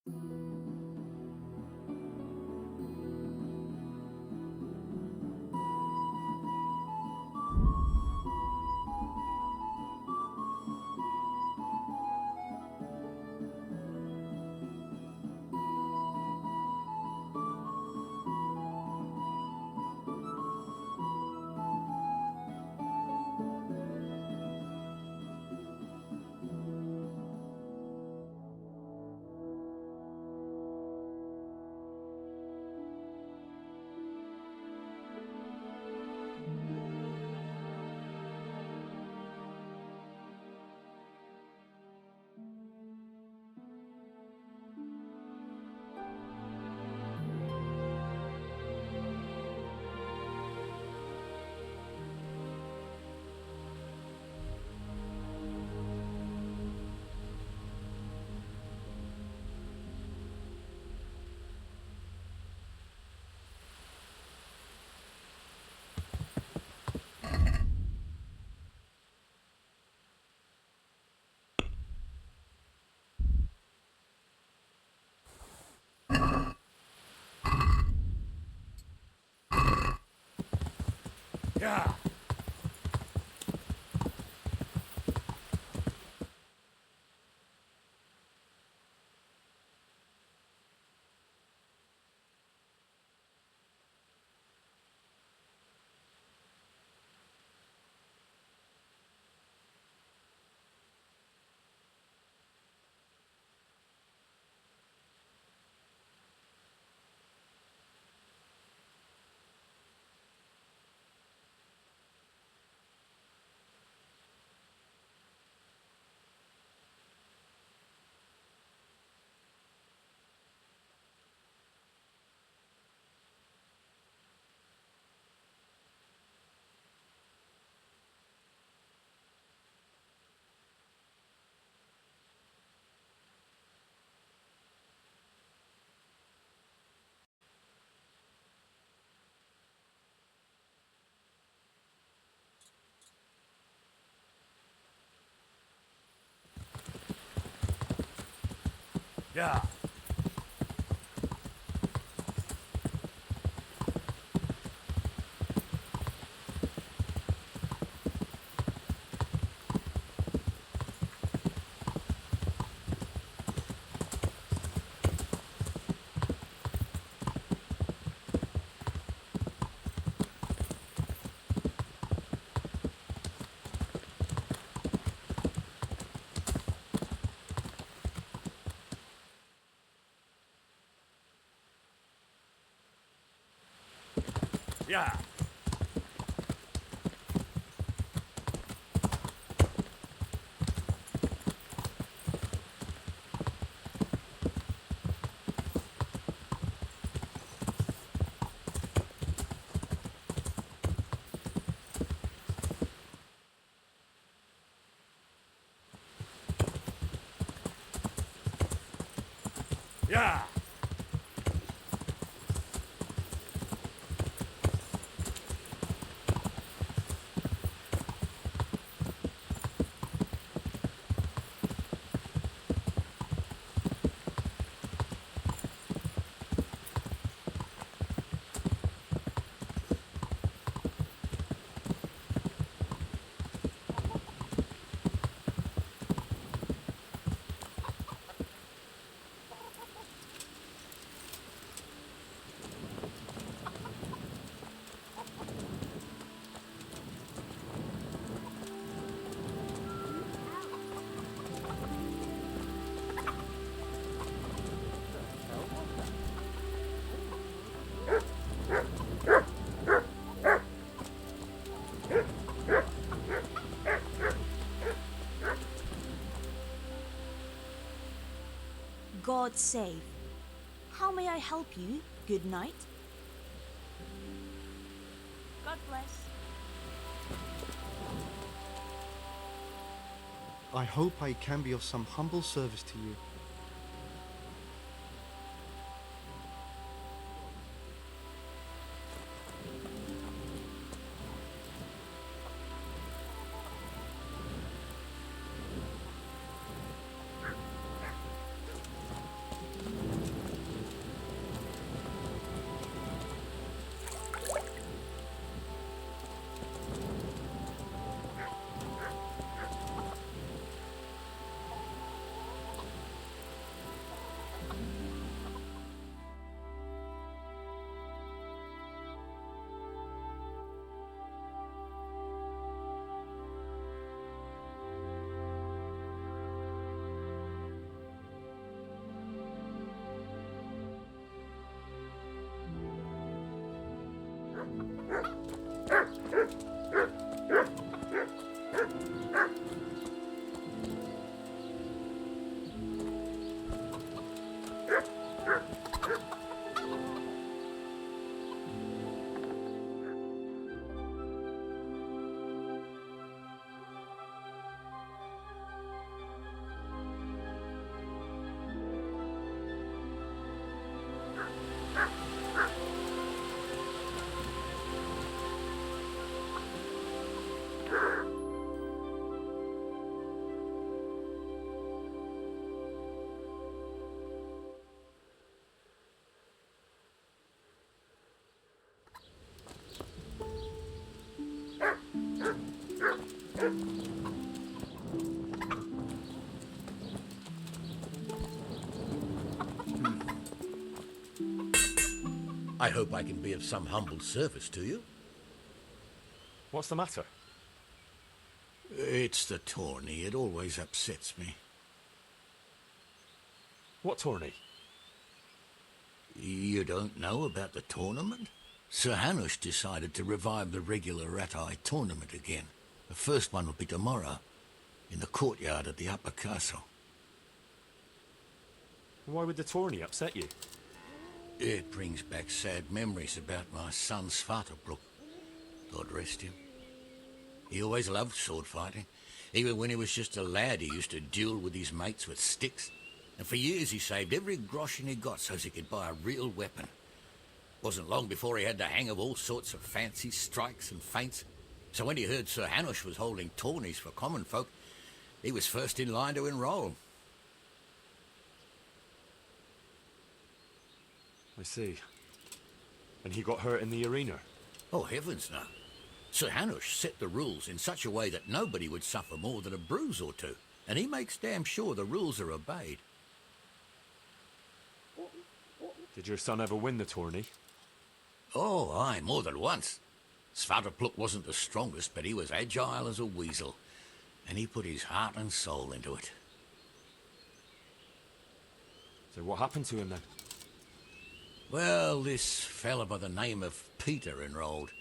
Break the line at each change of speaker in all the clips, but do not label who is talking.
Yeah. Yeah. Yeah. Yeah.
God save. How may I help you? Good night. God bless.
I hope I can be of some humble service to you.
I hope I can be of some humble service to you.
What's the matter?
It's the tourney. It always upsets me.
What tourney?
You don't know about the tournament? Sir Hanush decided to revive the regular Rat-Eye tournament again. The first one will be tomorrow, in the courtyard at the Upper Castle.
Why would the tourney upset you?
It brings back sad memories about my son Svartalfheim. God rest him. He always loved sword fighting. Even when he was just a lad, he used to duel with his mates with sticks. And for years he saved every groschen he got so as he could buy a real weapon. Wasn't long before he had the hang of all sorts of fancy strikes and feints. So when he heard Sir Hanush was holding tourneys for common folk, he was first in line to enroll.
I see. And he got hurt in the arena?
Oh, heavens no. Sir Hanush set the rules in such a way that nobody would suffer more than a bruise or two, and he makes damn sure the rules are obeyed.
Did your son ever win the tourney?
Oh, aye, more than once. Svartalfheim wasn't the strongest, but he was agile as a weasel, and he put his heart and soul into it.
So what happened to him then?
Well, this fella by the name of Peter enrolled.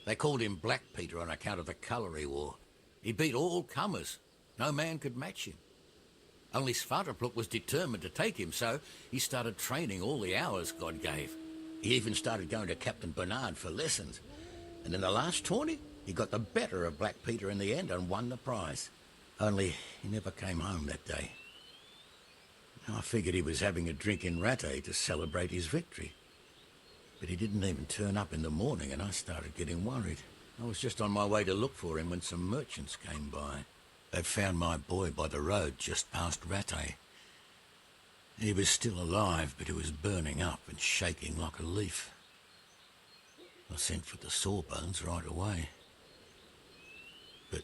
They called him Black Peter on account of the colour he wore. He beat all comers. No man could match him. Only Svartalfheim was determined to take him, so he started training all the hours God gave. He even started going to Captain Bernard for lessons. And in the last tourney, he got the better of Black Peter in the end and won the prize. Only he never came home that day. I figured he was having a drink in Rattay to celebrate his victory. But he didn't even turn up in the morning, and I started getting worried. I was just on my way to look for him when some merchants came by. They found my boy by the road just past Rattay. He was still alive, but he was burning up and shaking like a leaf. I sent for the sawbones right away. But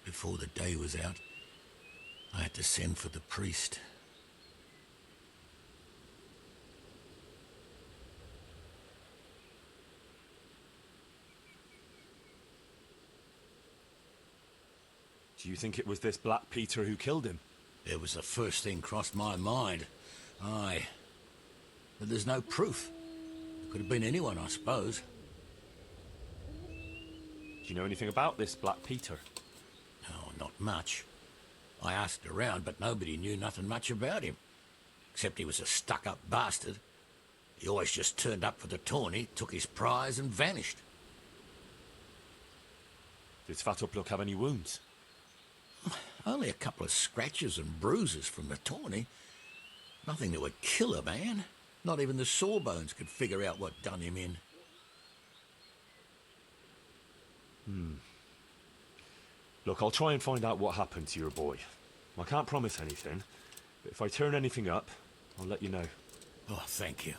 before the day was out, I had to send for the priest.
Do you think it was this Black Peter who killed him?
It was the first thing crossed my mind. Aye. But there's no proof. It could have been anyone, I suppose.
Do you know anything about this Black Peter?
No, not much. I asked around, but nobody knew nothing much about him. Except he was a stuck-up bastard. He always just turned up for the tourney, took his prize and vanished.
Did Svartalfheim have any wounds?
Only a couple of scratches and bruises from the tourney. Nothing that would kill a man. Not even the sawbones could figure out what done him in.
Look, I'll try and find out what happened to your boy. I can't promise anything, but if I turn anything up, I'll let you know.
Oh, thank you.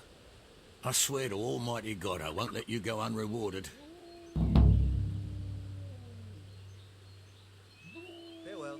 I swear to Almighty God I won't let you go unrewarded.
Farewell.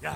Yeah.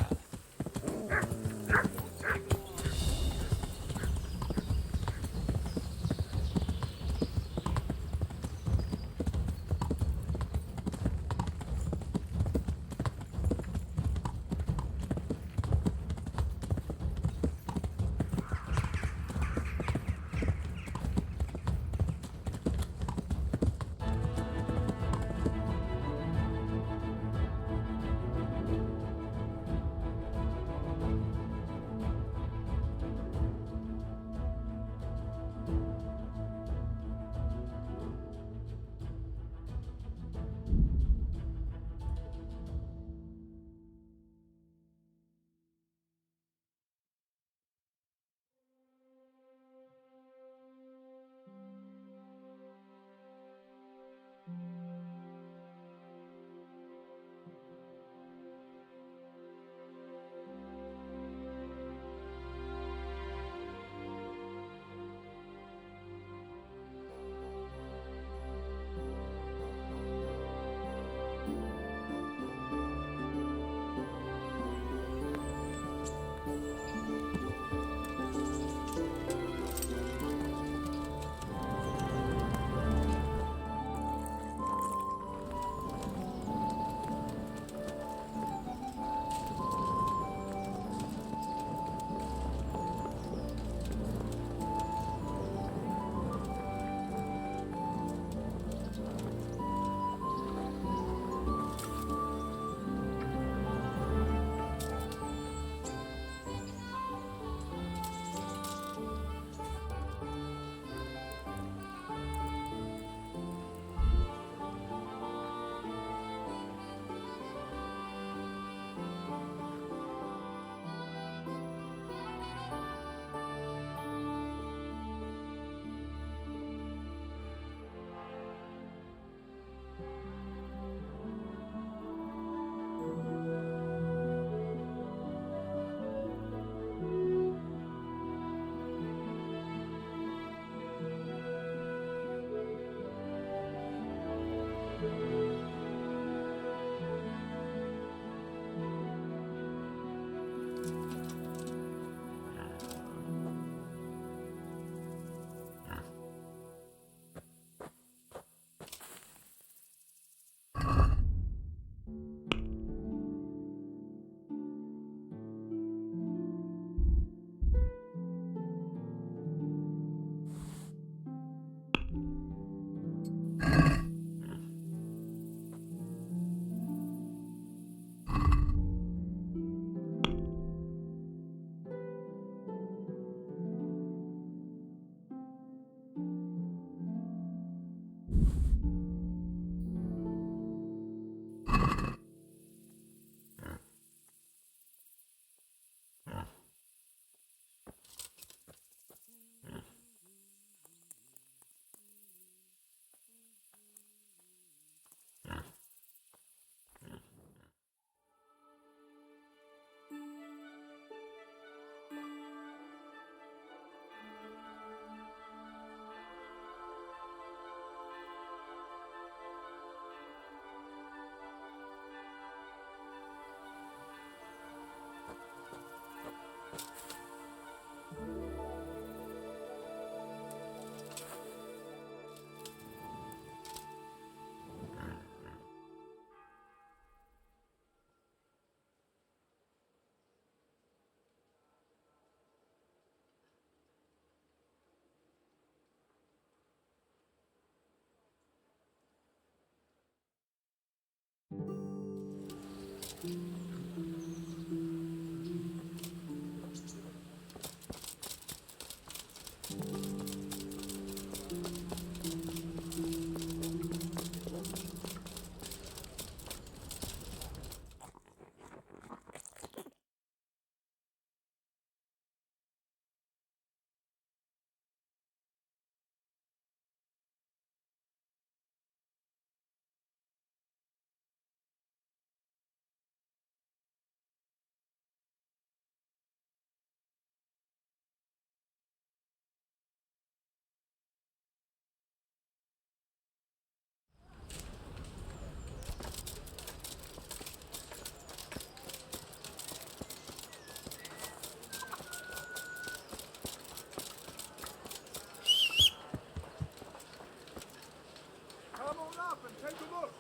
Come on up and take a look.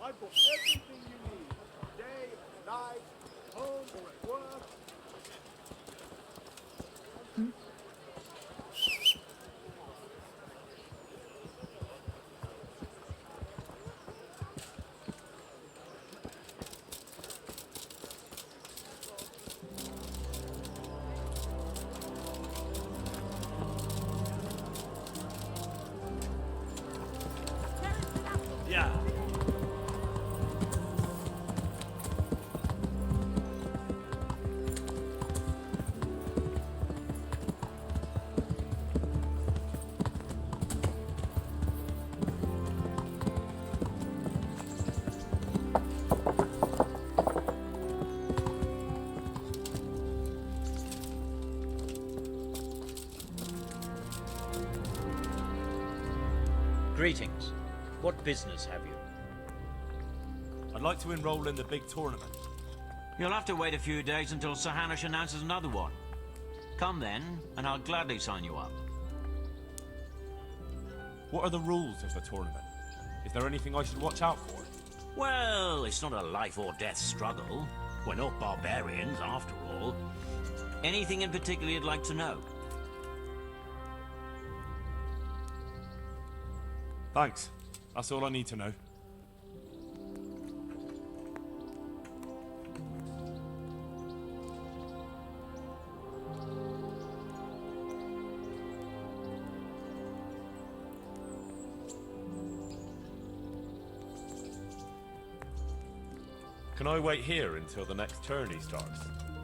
I've got everything you need. Day, night, home or at work. Yeah.
Greetings. What business have you?
I'd like to enroll in the big tournament.
You'll have to wait a few days until Sir Hanush announces another one. Come then, and I'll gladly sign you up.
What are the rules of the tournament? Is there anything I should watch out for?
Well, it's not a life or death struggle. We're not barbarians, after all. Anything in particular you'd like to know?
Thanks. That's all I need to know. Can I wait here until the next tourney starts?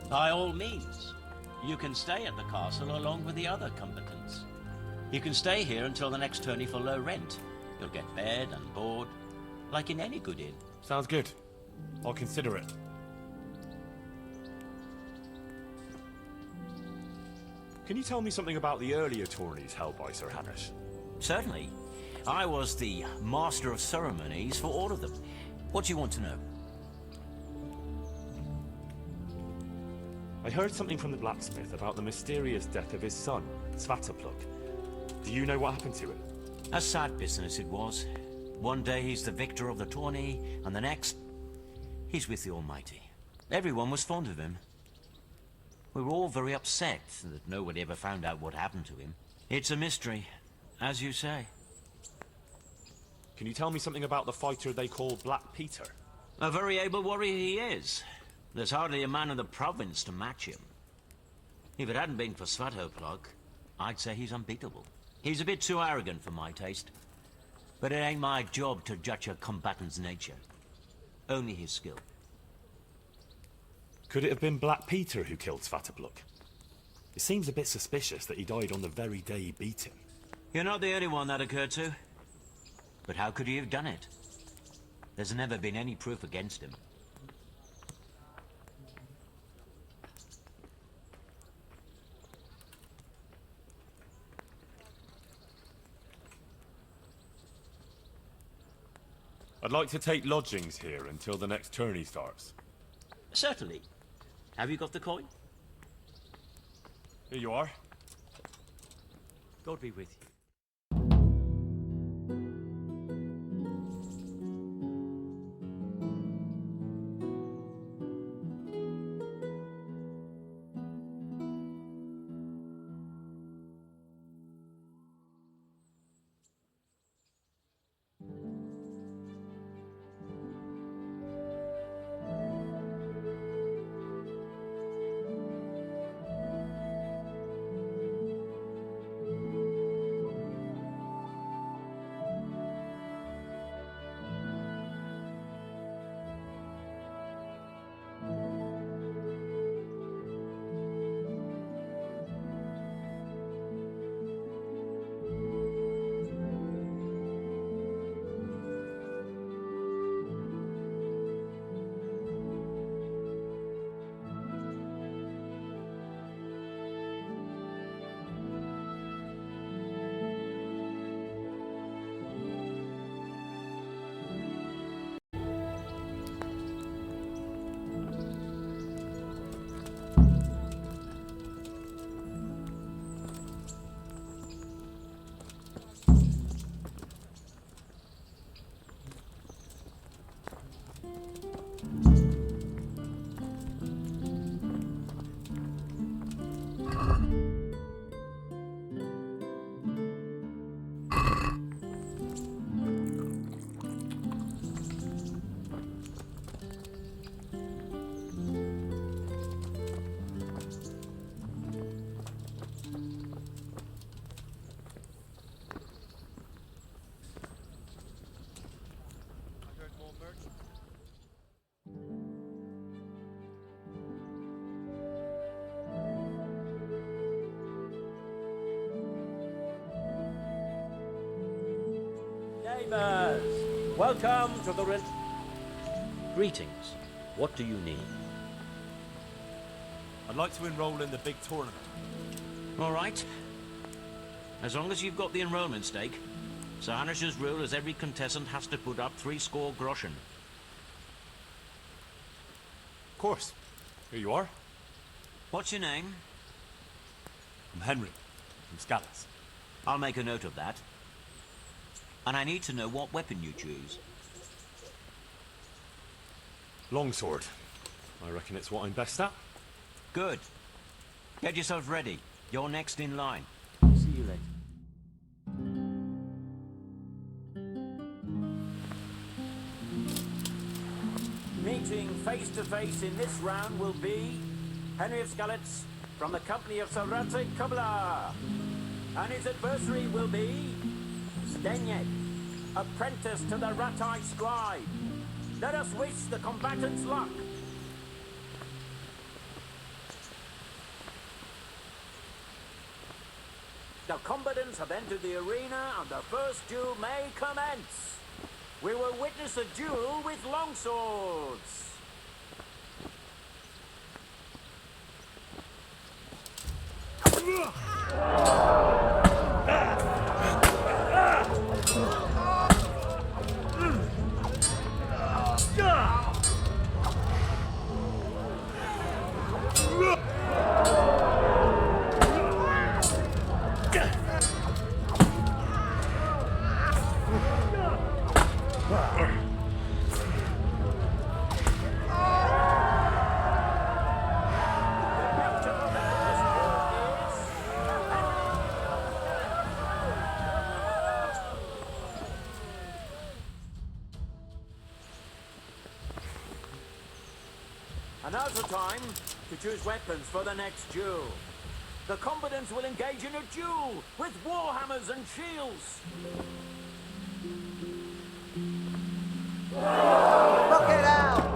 By all means. You can stay at the castle along with the other combatants. You can stay here until the next tourney for low rent. You'll get bed and board, like in any good inn.
Sounds good. I'll consider it. Can you tell me something about the earlier tourneys held by Sir Hanush?
Certainly. I was the master of ceremonies for all of them. What do you want to know?
I heard something from the blacksmith about the mysterious death of his son, Svatopluk. Do you know what happened to him?
A sad business it was. One day he's the victor of the tourney, and the next, he's with the Almighty. Everyone was fond of him. We were all very upset that nobody ever found out what happened to him. It's a mystery, as you say.
Can you tell me something about the fighter they call Black Peter?
A very able warrior he is. There's hardly a man in the province to match him. If it hadn't been for Svatopluk, I'd say he's unbeatable. He's a bit too arrogant for my taste. But it ain't my job to judge a combatant's nature. Only his skill.
Could it have been Black Peter who killed Svatopluk? It seems a bit suspicious that he died on the very day he beat him.
You're not the only one that occurred to. But how could he have done it? There's never been any proof against him.
I'd like to take lodgings here until the next tourney starts.
Certainly. Have you got the coin?
Here you are.
God be with you.
Neighbors, welcome to the Greetings. What do you need?
I'd like to enroll in the big tournament.
All right. As long as you've got the enrollment stake, Sir Hanish's rule is every contestant has to put up 60 groschen.
Of course. Here you are.
What's your name?
I'm Henry, from Scallas.
I'll make a note of that. And I need to know what weapon you choose.
Longsword. I reckon it's what I'm best at.
Good. Get yourself ready. You're next in line.
See you later. Meeting face to face in this round will be Henry of Skalitz from the company of Sarate Kubla. And his adversary will be Stenyek, apprentice to the Ratai scribe. Let us wish the combatants luck. The combatants have entered the arena and the first duel may commence. We will witness a duel with longswords. And now's the time to choose weapons for the next duel. The combatants will engage in a duel with warhammers and shields.
Look it out!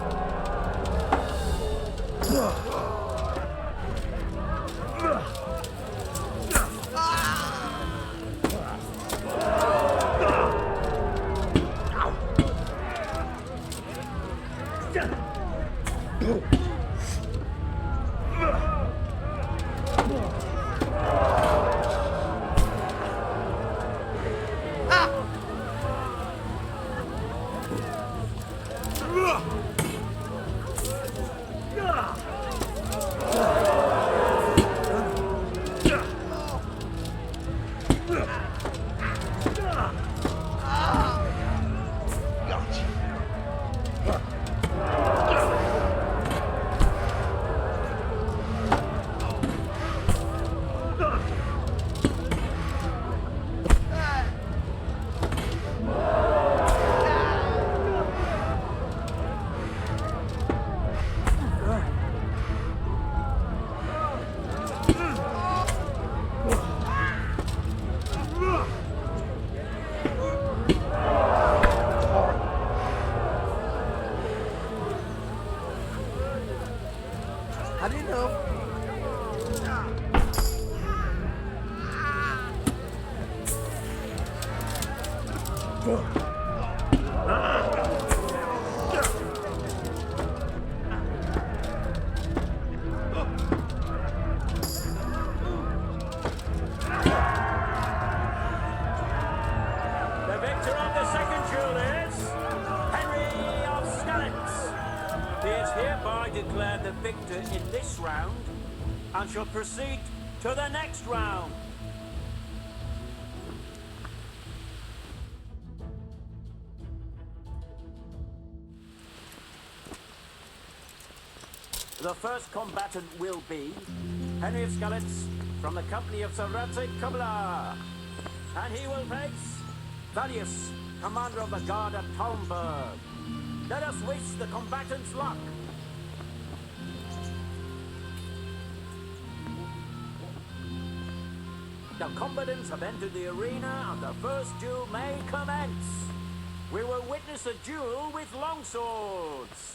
The victor of the second duel is Henry of Skalitz. He is hereby declared the victor in this round and shall proceed to the next round. The first combatant will be Henry of Skalitz from the company of Sir Radzik Kubla. And he will face Thaddeus, commander of the guard at Talmberg. Let us wish the combatants luck. The combatants have entered the arena and the first duel may commence. We will witness a duel with longswords.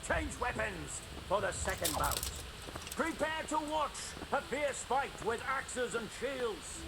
Change weapons for the second bout. Prepare to watch a fierce fight with axes and shields.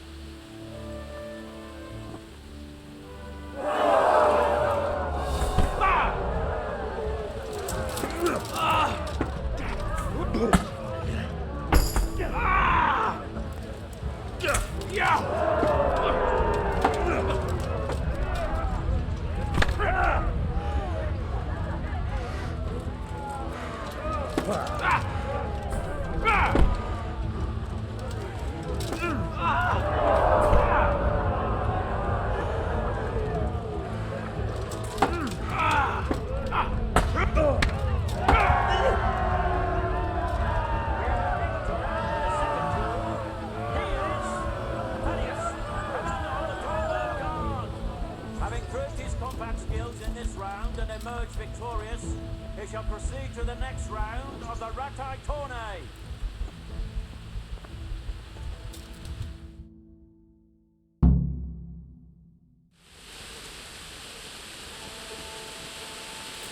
Catskills in this round and emerge victorious, he shall proceed to the next round of the Ratai Tourney.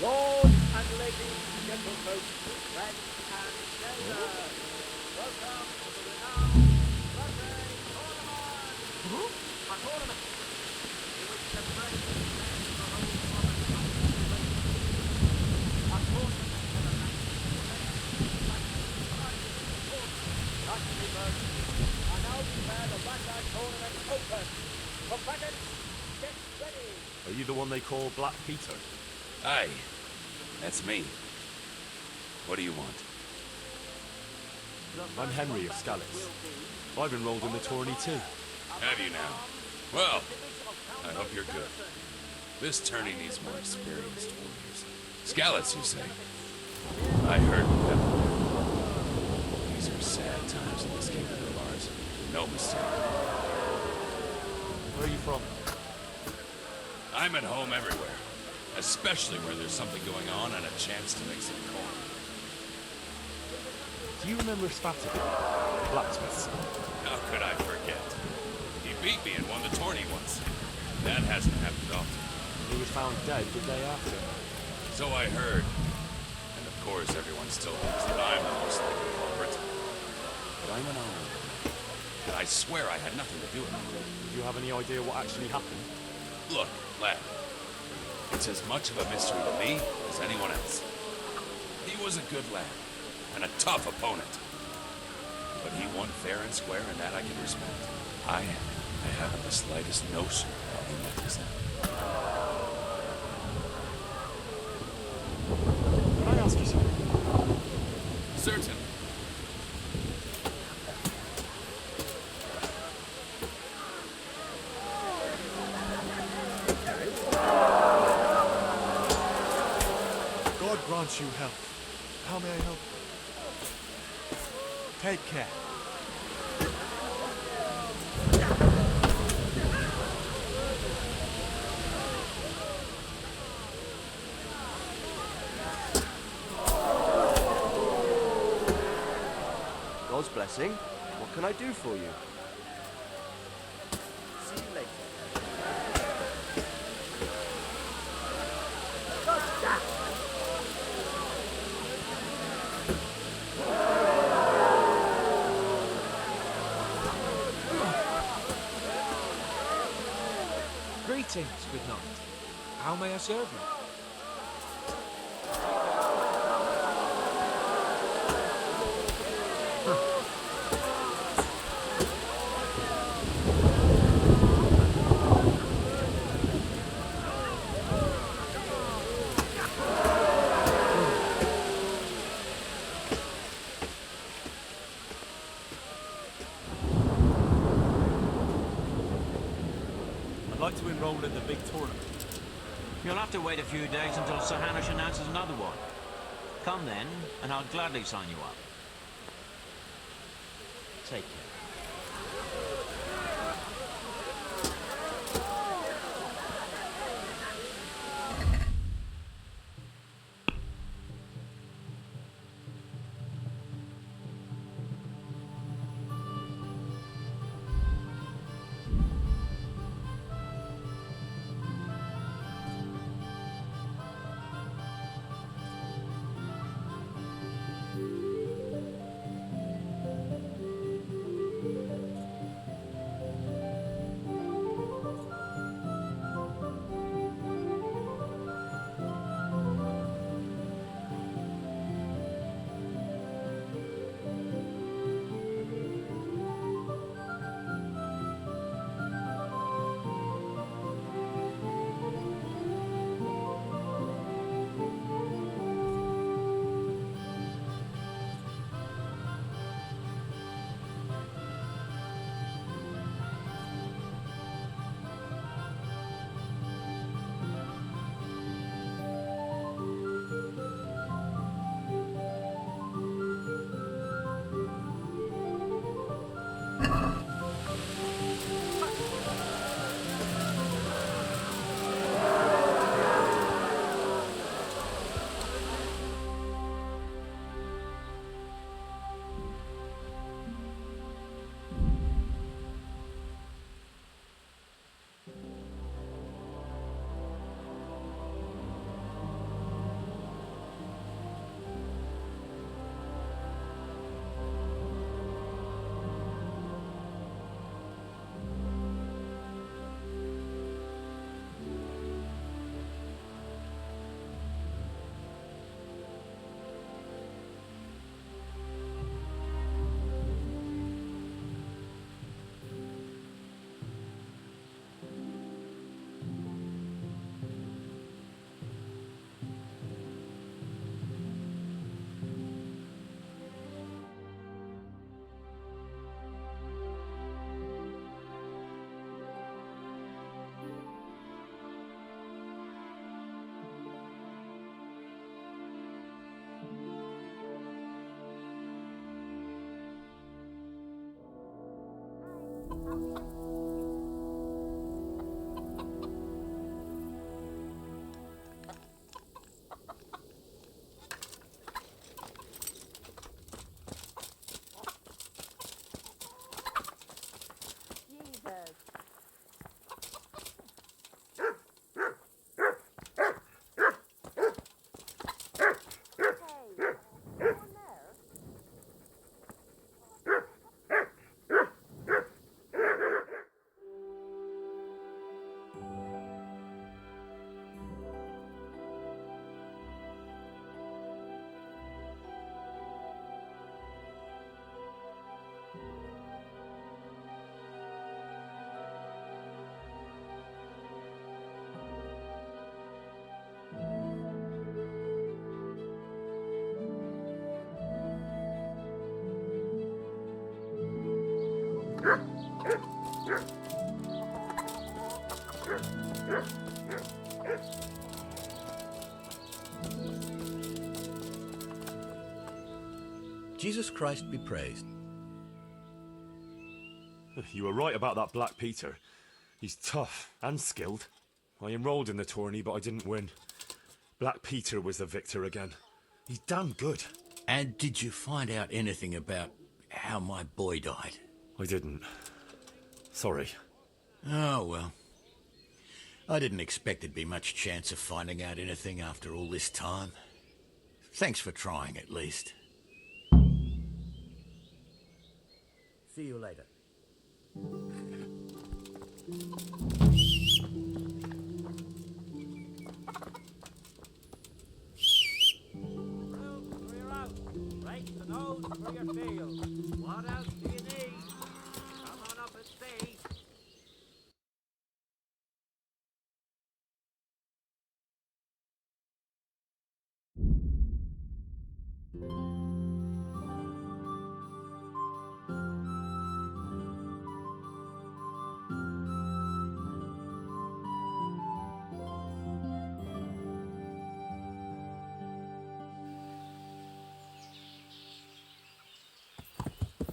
Lords and ladies, gentlefolk, friends and strangers, welcome to the renowned Ratai Tournament! A tournament in which the best men of the whole province of a tournament for the match I now declare the Ratai Tournament open. Combatants, get ready!
Are you the one they call Black Peter?
Aye, that's me. What do you want?
I'm Henry of Scalitz. I've enrolled in the tourney too.
Have you now? Well, I hope you're good. This tourney needs more experienced warriors. Scallots, you say? I heard that. These are sad times in this kingdom of ours. No mistake.
Where are you from?
I'm at home everywhere. Especially where there's something going on and a chance to make some coin.
Do you remember Spatter? Blacksmiths.
How could I forget? He beat me and won the tourney once. That hasn't happened often.
He was found dead the day after.
So I heard. And of course everyone still thinks that I'm the most likely culprit. But I'm an honorable man. And I swear I had nothing to do with it.
Do you have any idea what actually happened?
Look, lad. It's as much of a mystery to me as anyone else. He was a good lad, and a tough opponent. But he won fair and square, and that I can respect. I haven't the slightest notion how he met his end.
Can I ask you something?
Certain.
God grant you health. How may I help? Take care.
God's blessing. What can I do for you? See you later.
Greetings, good knight. How may I serve you?
I'd like to enroll in the big tournament.
You'll have to wait a few days until Sir Hanish announces another one. Come then, and I'll gladly sign you up. Take care.
Jesus Christ be praised.
You were right about that Black Peter. He's tough and skilled. I enrolled in the tourney, but I didn't win. Black Peter was the victor again. He's damn good.
And did you find out anything about how my boy died?
I didn't. Sorry.
Oh, well. I didn't expect there'd be much chance of finding out anything after all this time. Thanks for trying, at least.
See you later.
Right the nose for your tail. What else do you need? Come on up and stay.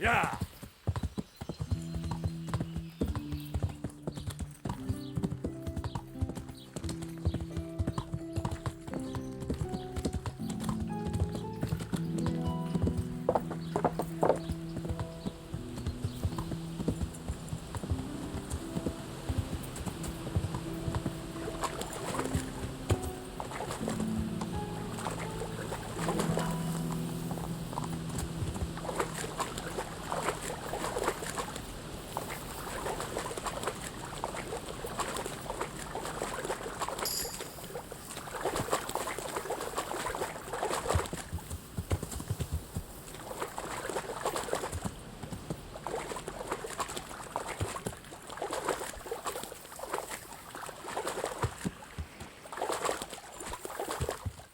Yeah!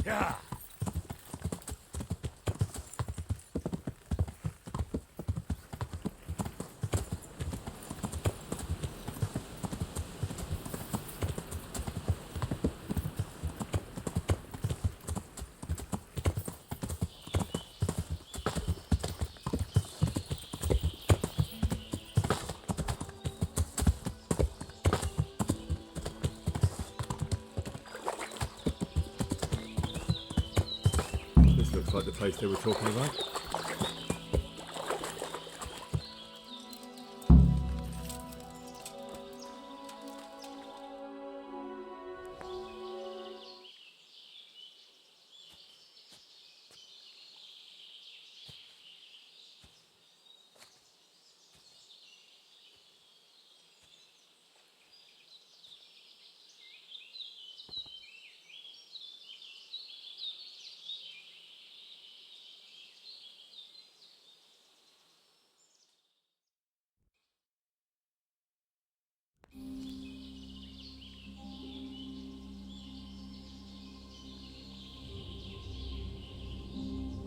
Yeah! This looks like the place they were talking about.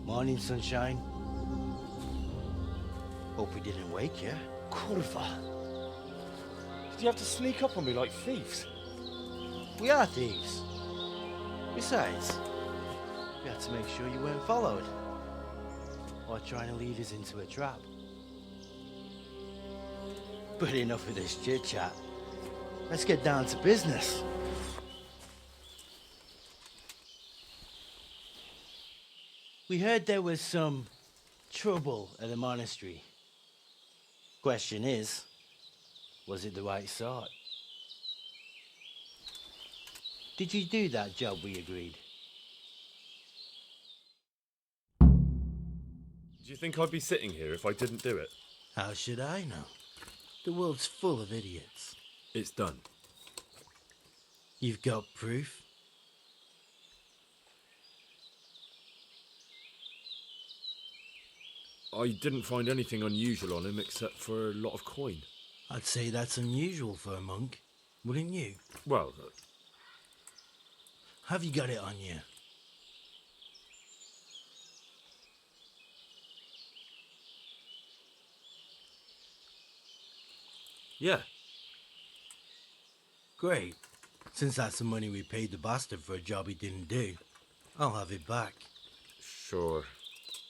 Morning, sunshine. Hope we didn't wake you.
Kurva! Did you have to sneak up on me like thieves?
We are thieves. Besides, we had to make sure you weren't followed. Or trying to lead us into a trap. But enough of this chit-chat. Let's get down to business. We heard there was some trouble at the monastery. Question is, was it the right sort? Did you do that job we agreed?
Do you think I'd be sitting here if I didn't do it?
How should I know? The world's full of idiots.
It's done.
You've got proof?
I didn't find anything unusual on him except for a lot of coin.
I'd say that's unusual for a monk, wouldn't you?
Well,
Have you got it on you?
yeah.
Great. Since that's the money we paid the bastard for a job he didn't do, I'll have it back.
Sure.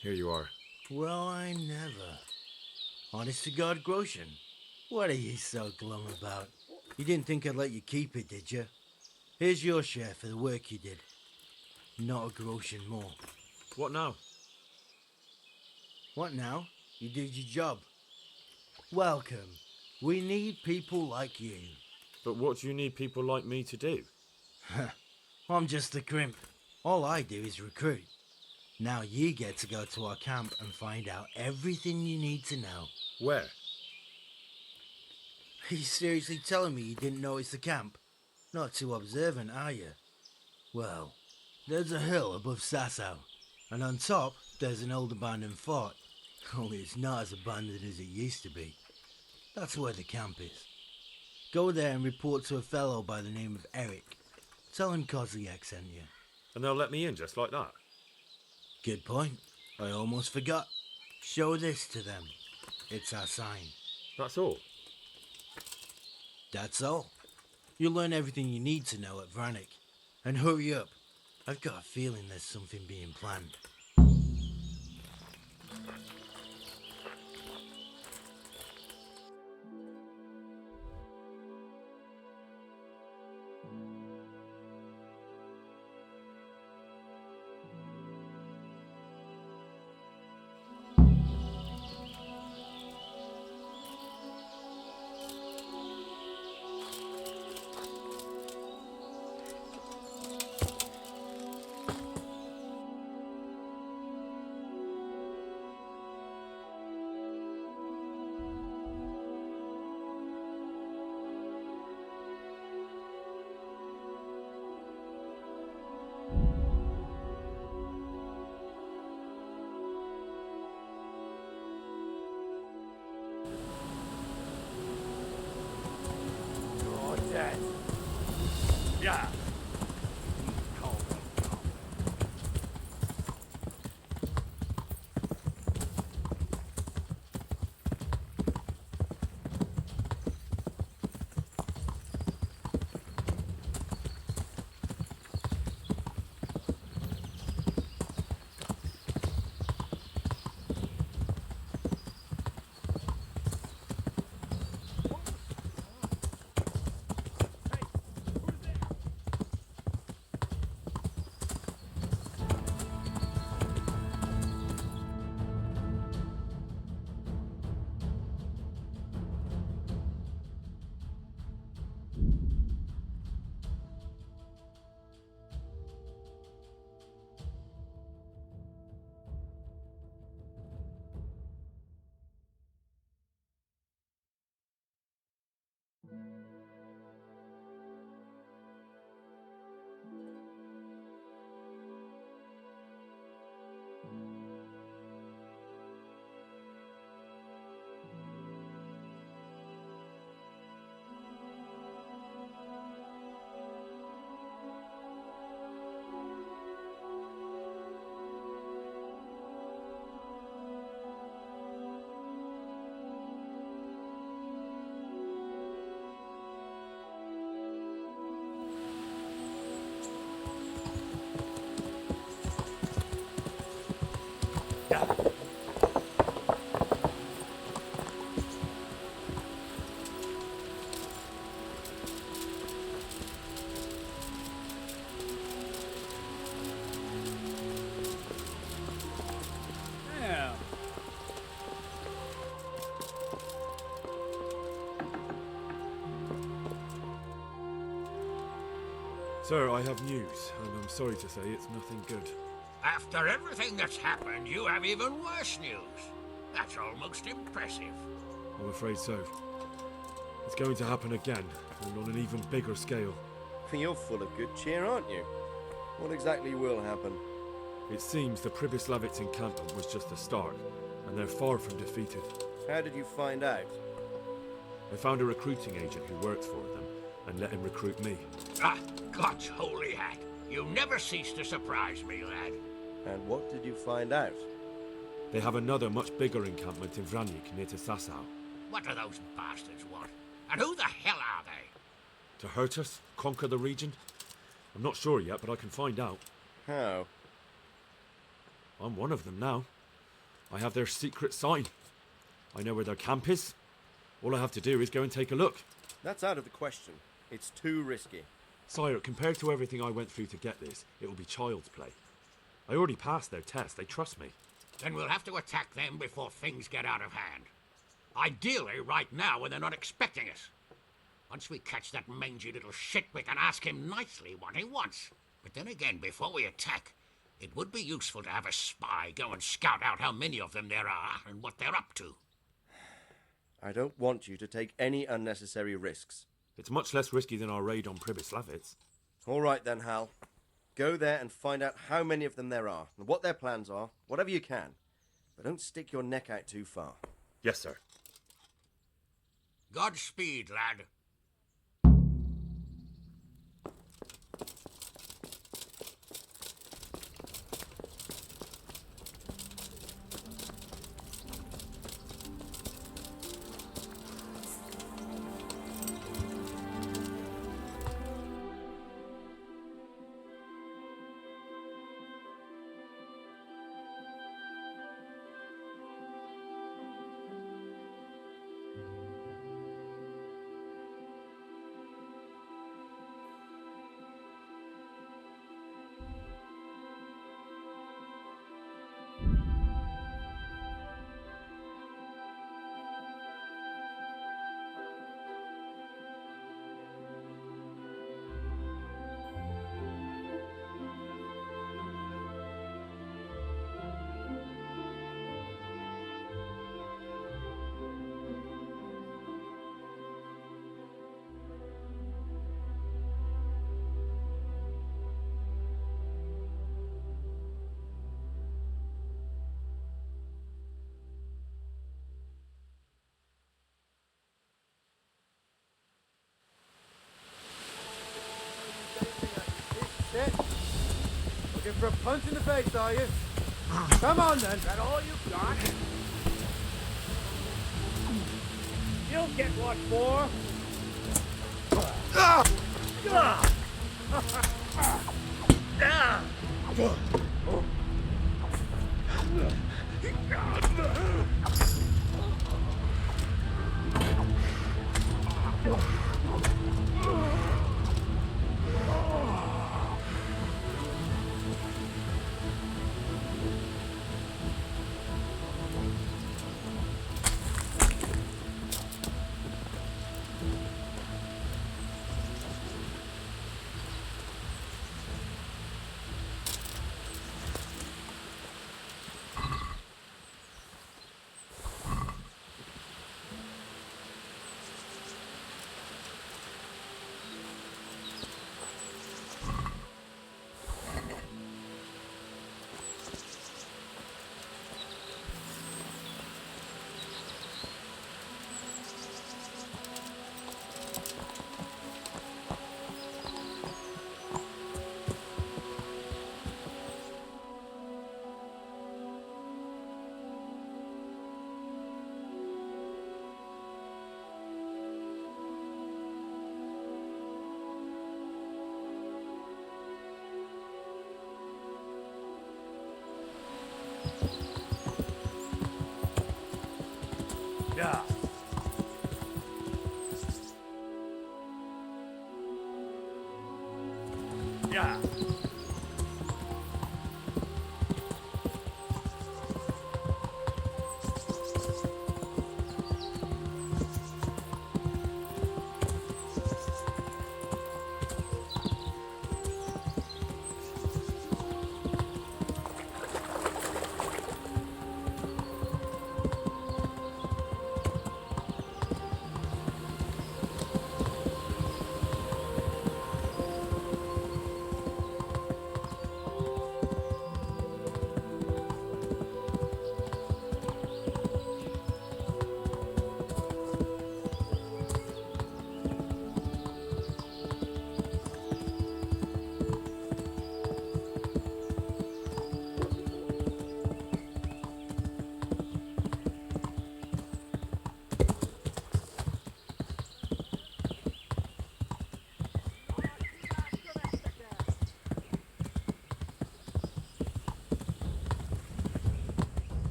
Here you are.
Well, I never. Honest to God, Grosjean, what are you so glum about? You didn't think I'd let you keep it, did you? Here's your share for the work you did. Not a Grosjean more.
What now?
What now? You did your job. Welcome. We need people like you.
But what do you need people like me to do?
I'm just the crimp. All I do is recruit. Now you get to go to our camp and find out everything you need to know.
Where?
Are you seriously telling me you didn't know it's the camp? Not too observant, are you? Well, there's a hill above Sasso, and on top there's an old abandoned fort. Only it's not as abandoned as it used to be. That's where the camp is. Go there and report to a fellow by the name of Eric. Tell him Kozliak sent you.
And they'll let me in just like that?
Good point. I almost forgot. Show this to them. It's our sign.
That's all?
That's all. You'll learn everything you need to know at Vranik. And hurry up. I've got a feeling there's something being planned.
Yeah.
Sir, I have news, and I'm sorry to say it's nothing good.
After everything that's happened, you have even worse news. That's almost impressive.
I'm afraid so. It's going to happen again, and on an even bigger scale.
You're full of good cheer, aren't you? What exactly will happen?
It seems the Pribyslavitz encampment was just the start, and they're far from defeated.
How did you find out?
I found a recruiting agent who works for them, and let him recruit me.
Ah, God's holy hat. You never cease to surprise me, lad.
And what did you find out?
They have another much bigger encampment in Vranyk near to Sasau.
What do those bastards want? And who the hell are they?
To hurt us? Conquer the region? I'm not sure yet, but I can find out.
How?
I'm one of them now. I have their secret sign. I know where their camp is. All I have to do is go and take a look.
That's out of the question. It's too risky.
Sire, compared to everything I went through to get this, it will be child's play. I already passed their test. They trust me.
Then we'll have to attack them before things get out of hand. Ideally, right now, when they're not expecting us. Once we catch that mangy little shit, we can ask him nicely what he wants. But then again, before we attack, it would be useful to have a spy go and scout out how many of them there are and what they're up to.
I don't want you to take any unnecessary risks.
It's much less risky than our raid on Pribyslavitz.
All right then, Hal. Go there and find out how many of them there are, and what their plans are, whatever you can. But don't stick your neck out too far.
Yes, sir.
Godspeed, lad.
Looking for a punch in the face, are you? Come on, then. Is that all you've got? You'll get what for.
Yeah. Yeah.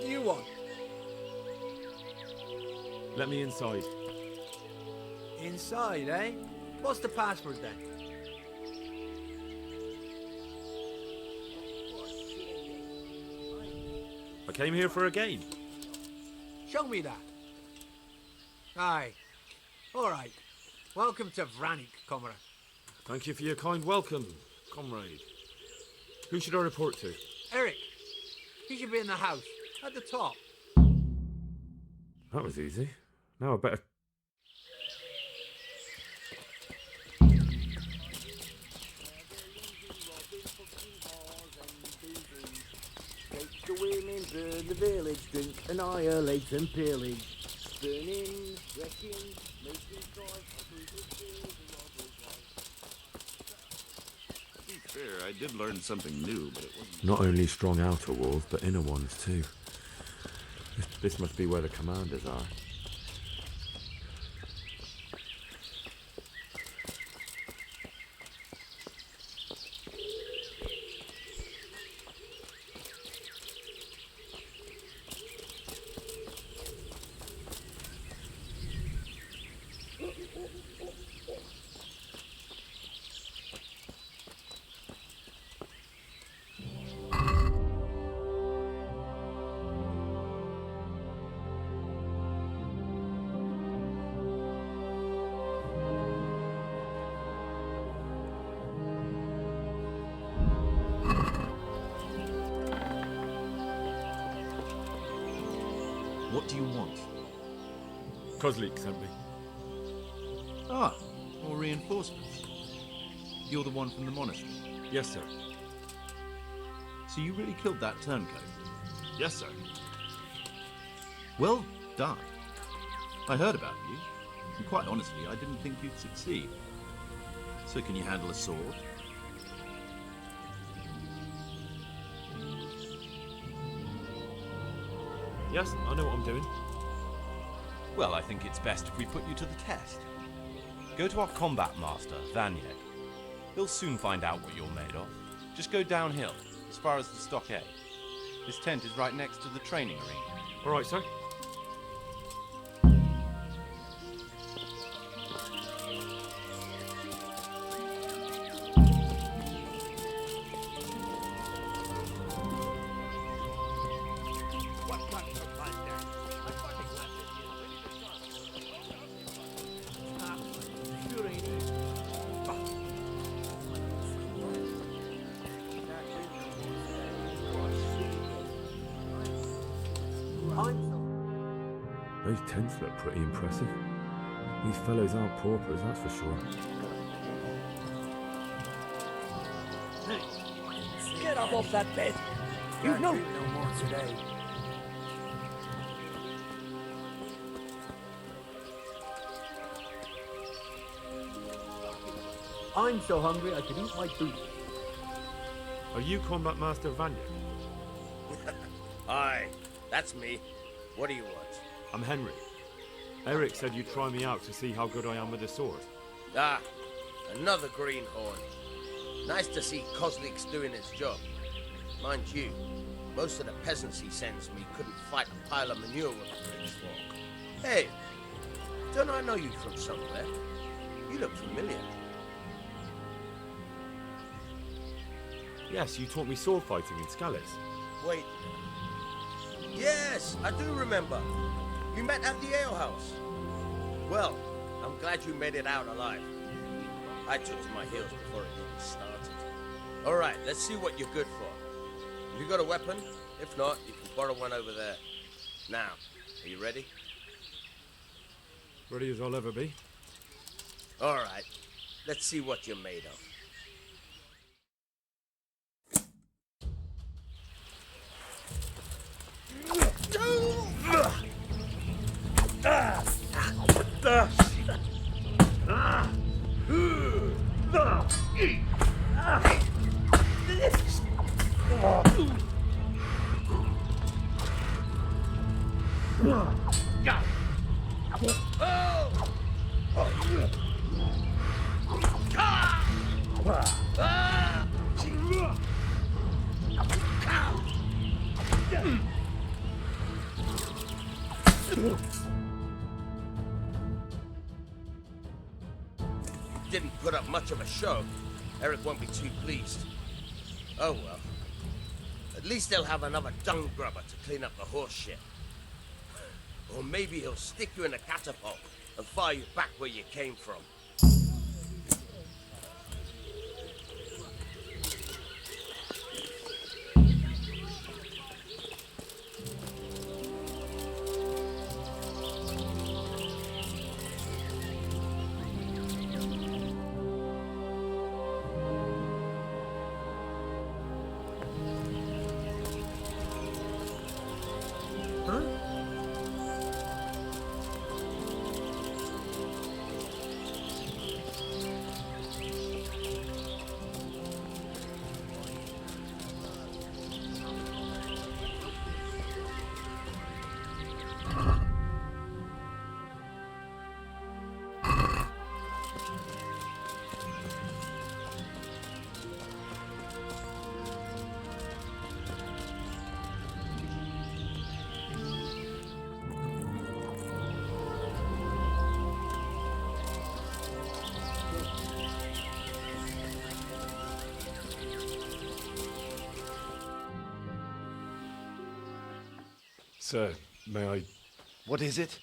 you want?
Let me inside.
Inside, eh? What's the password then?
I came here for a game.
Show me that. Aye. All right. Welcome to Vranik, comrade.
Thank you for your kind welcome, comrade. Who should I report to?
Eric. He should be in the house, at the top.
That was easy. Now I better...
Take the women, burn the village, drink, annihilate and pillage. Burning, wrecking, making strife,
To be fair, I did learn something new, but it wasn't...
Not only strong outer walls, but inner ones too. This must be where the commanders are.
What do you want?
Kozlik sent me.
Ah, more reinforcements. You're the one from the monastery?
Yes, sir.
So you really killed that turncoat?
Yes, sir.
Well done. I heard about you, and quite honestly, I didn't think you'd succeed. So can you handle a sword?
Yes, I know what I'm doing.
Well, I think it's best if we put you to the test. Go to our combat master, Vanyek. He'll soon find out what you're made of. Just go downhill, as far as the stockade. His tent is right next to the training arena.
All right, sir. Those tents look pretty impressive. These fellows aren't paupers, that's for sure.
Get up off that bed! You know...
no more today. I'm so hungry I could eat my boots.
Are you Combat Master Vanya?
Aye, that's me. What do you want?
I'm Henry. Eric said you'd try me out to see how good I am with the sword.
Ah, another greenhorn. Nice to see Kozlik's doing his job. Mind you, most of the peasants he sends me couldn't fight a pile of manure with a pitchfork. Hey, don't I know you from somewhere? You look familiar.
Yes, you taught me sword fighting in Scallis.
Wait. Yes, I do remember. We met at the alehouse. Well, I'm glad you made it out alive. I took to my heels before it even started. All right, let's see what you're good for. Have you got a weapon? If not, you can borrow one over there. Now, are you ready?
Ready as I'll ever be.
All right, let's see what you're made of. Didn't put up much of a show. Eric won't be too pleased. Oh well. At least they'll have another dung grubber to clean up the horse shit. Or maybe he'll stick you in a catapult and fire you back where you came from.
Sir, may I...
What is it?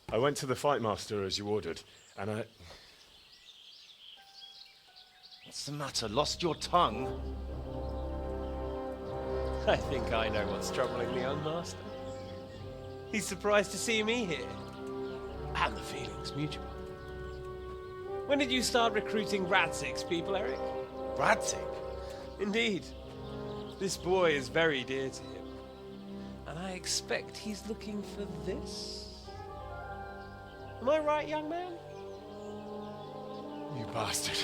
I went to the fight master as you ordered, and I...
What's the matter? Lost your tongue?
I think I know what's troubling the young master. He's surprised to see me here. And the feeling's mutual. When did you start recruiting Radzig's people, Eric?
Radzig?
Indeed. This boy is very dear to him. And I expect he's looking for this. Am I right, young man?
You bastard.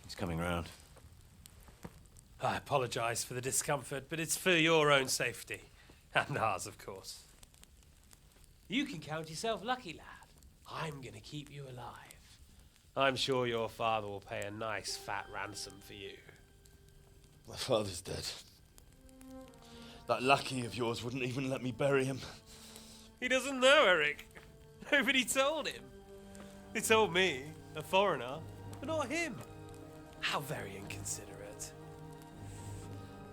He's coming round.
I apologize for the discomfort, but it's for your own safety. And ours, of course. You can count yourself lucky, lad. I'm gonna keep you alive. I'm sure your father will pay a nice fat ransom for you.
My father's dead. That lackey of yours wouldn't even let me bury him.
He doesn't know, Eric. Nobody told him. They told me, a foreigner, but not him. How very inconsiderate.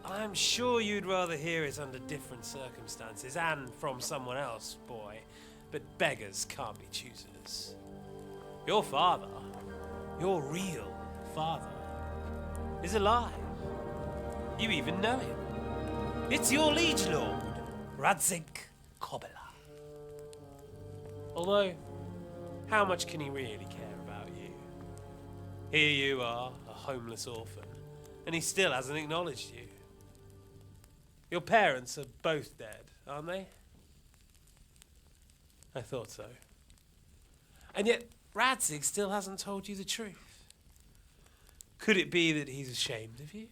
I'm sure you'd rather hear it under different circumstances and from someone else, boy. But beggars can't be choosers. Your father, your real father, is alive. You even know him. It's your liege lord, Radzig Kobyla. Although, how much can he really care about you? Here you are, a homeless orphan, and he still hasn't acknowledged you. Your parents are both dead, aren't they? I thought so. And yet, Radzig still hasn't told you the truth. Could it be that he's ashamed of you?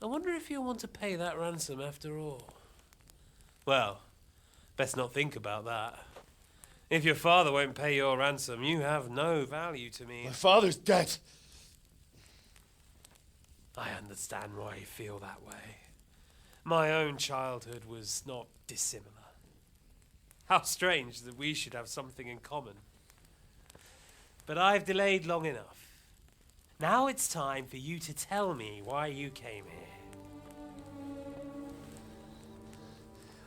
I wonder if you'll want to pay that ransom after all. Well, best not think about that. If your father won't pay your ransom, you have no value to me.
My father's dead.
I understand why you feel that way. My own childhood was not dissimilar. How strange that we should have something in common. But I've delayed long enough. Now it's time for you to tell me why you came here.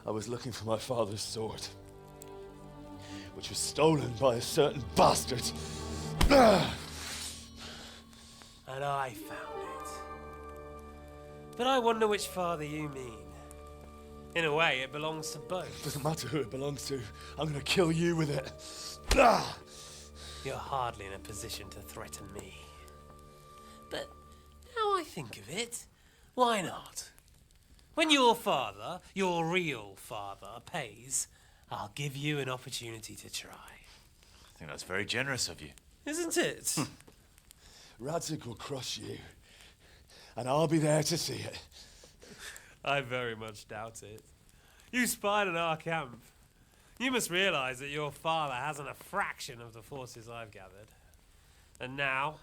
I was looking for my father's sword, which was stolen by a certain bastard.
And I found it. But I wonder which father you mean. In a way, it belongs to both.
Doesn't matter who it belongs to. I'm gonna kill you with it.
You're hardly in a position to threaten me. But now I think of it, why not? When your father, your real father, pays, I'll give you an opportunity to try.
I think that's very generous of you.
Isn't it?
Radzig will crush you, and I'll be there to see it.
I very much doubt it. You spied on our camp. You must realize that your father hasn't a fraction of the forces I've gathered. And now,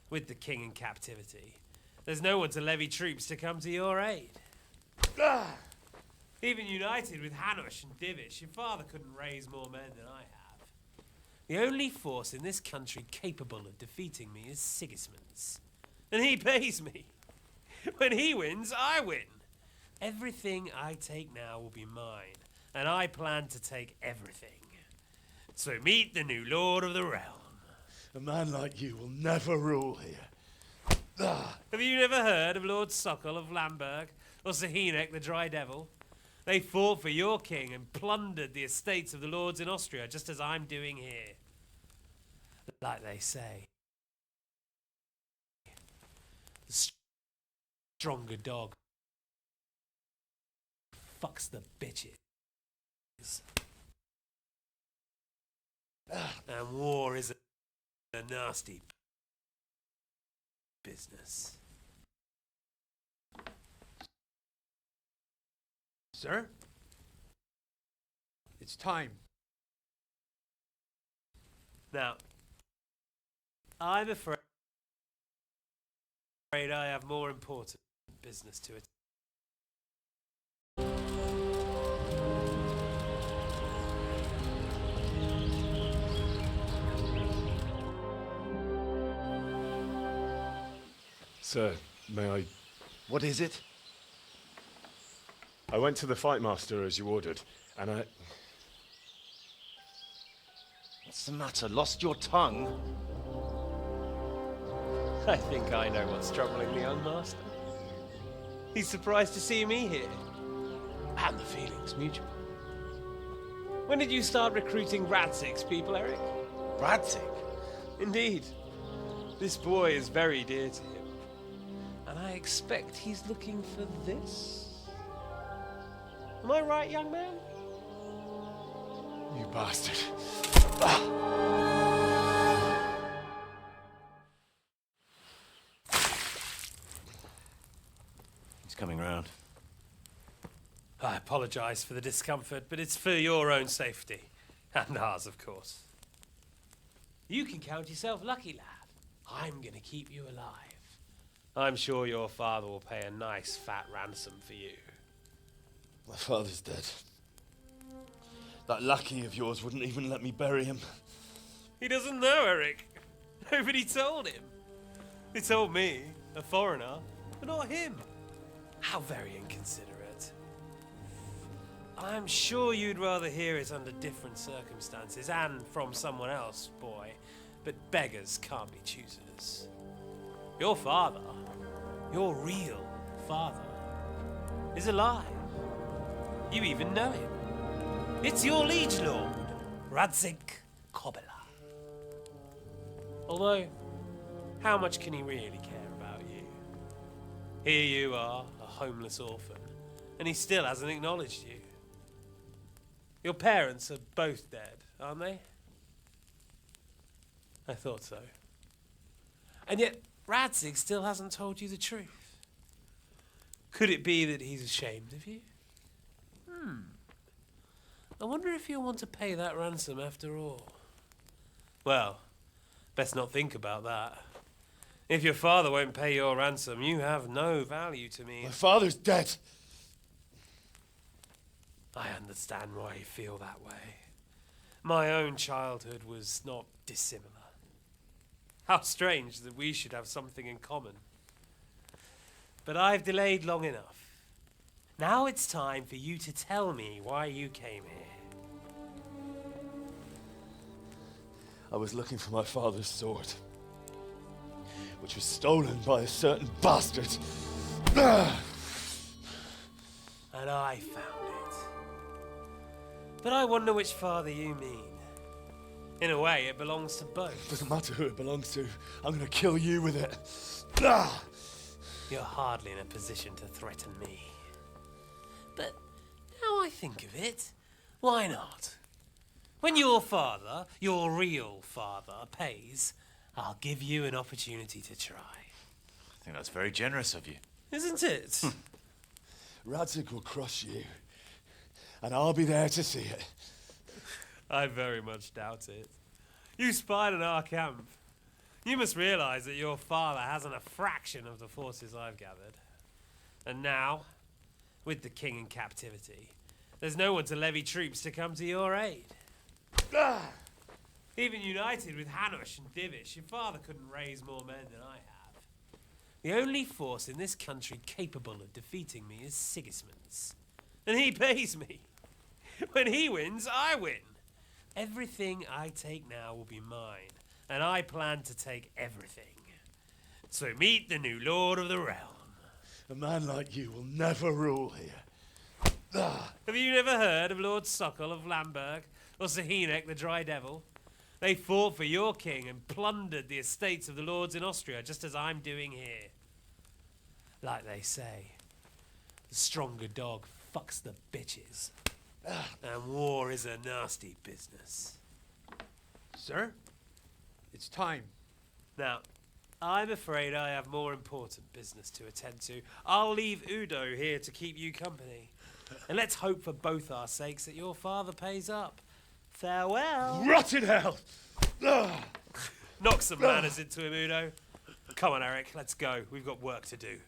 with the king in captivity, there's no one to levy troops to come to your aid. Even united with Hanush and Divish, your father couldn't raise more men than I have. The only force in this country capable of defeating me is Sigismund's. And he pays me. When he wins, I win. Everything I take now will be mine, and I plan to take everything. So meet the new lord of the realm.
A man like you will never rule here.
Have you never heard of Lord Sokol of Lamberg, or Sahinek the Dry Devil? They fought for your king and plundered the estates of the lords in Austria, just as I'm doing here. Like they say, the stronger dog fucks the bitches. And war is a nasty business.
Sir? It's time.
Now, I'm afraid I have more important business to it.
Sir, may I...
What is it?
I went to the fight master as you ordered, and I...
What's the matter? Lost your tongue?
I think I know what's troubling the young master. He's surprised to see me here. And the feeling's mutual. When did you start recruiting Radzig's people, Eric?
Radzig?
Indeed. This boy is very dear to him. And I expect he's looking for this. Am I right, young man?
You bastard.
He's coming round.
I apologize for the discomfort, but it's for your own safety. And ours, of course. You can count yourself lucky, lad. I'm gonna keep you alive. I'm sure your father will pay a nice fat ransom for you.
My father's dead. That lackey of yours wouldn't even let me bury him.
He doesn't know, Eric. Nobody told him. They told me, a foreigner, but not him. How very inconsiderate. I'm sure you'd rather hear it under different circumstances and from someone else, boy. But beggars can't be choosers. Your father, your real father, is alive. You even know him. It's your liege lord, Radzig Kobyla. Although, how much can he really care about you? Here you are, a homeless orphan, and he still hasn't acknowledged you. Your parents are both dead, aren't they? I thought so. And yet, Radzig still hasn't told you the truth. Could it be that he's ashamed of you? I wonder if you'll want to pay that ransom after all. Well, best not think about that. If your father won't pay your ransom, you have no value to me.
My father's dead.
I understand why you feel that way. My own childhood was not dissimilar. How strange that we should have something in common. But I've delayed long enough. Now it's time for you to tell me why you came here.
I was looking for my father's sword, which was stolen by a certain bastard.
And I found it. But I wonder which father you mean. In a way, it belongs to both.
Doesn't matter who it belongs to. I'm gonna kill you with it.
You're hardly in a position to threaten me. But now I think of it, why not? When your father, your real father, pays, I'll give you an opportunity to try.
I think that's very generous of you.
Isn't it?
Radzig will crush you, and I'll be there to see it.
I very much doubt it. You spied on our camp. You must realize that your father hasn't a fraction of the forces I've gathered. And now, with the king in captivity, there's no one to levy troops to come to your aid. Even united with Hanush and Divish, your father couldn't raise more men than I have. The only force in this country capable of defeating me is Sigismund's. And he pays me. When he wins, I win. Everything I take now will be mine, and I plan to take everything. So meet the new lord of the realm.
A man like you will never rule here.
Have you never heard of Lord Sokol of Lamberg, or Sahinek the Dry Devil? They fought for your king and plundered the estates of the lords in Austria, just as I'm doing here. Like they say, the stronger dog fucks the bitches. And war is a nasty business.
Sir, it's time.
Now, I'm afraid I have more important business to attend to. I'll leave Udo here to keep you company. And let's hope for both our sakes that your father pays up. Farewell.
Rot in hell!
Knock some manners into him, Udo. Come on, Eric, let's go. We've got work to do.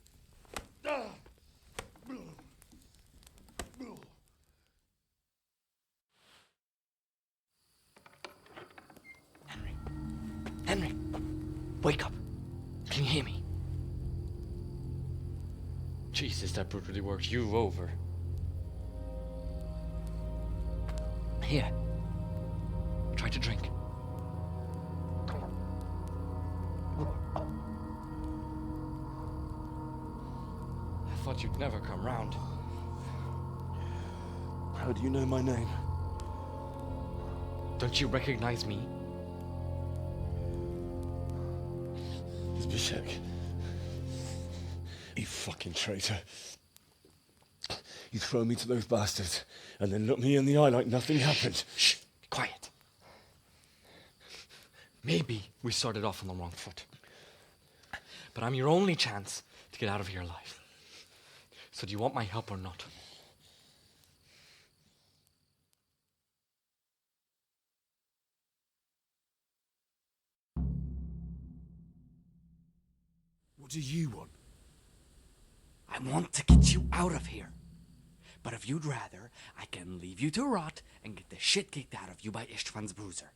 Henry, wake up. Can you hear me? Jesus, that brutally worked you over. Here. Try to drink. I thought you'd never come round.
How do you know my name?
Don't you recognize me?
Zbyszek. You fucking traitor. You throw me to those bastards and then look me in the eye like nothing happened.
Shh! Quiet. Maybe we started off on the wrong foot. But I'm your only chance to get out of here alive. So do you want my help or not?
What do you want?
I want to get you out of here. But if you'd rather, I can leave you to rot and get the shit kicked out of you by Istvan's bruiser.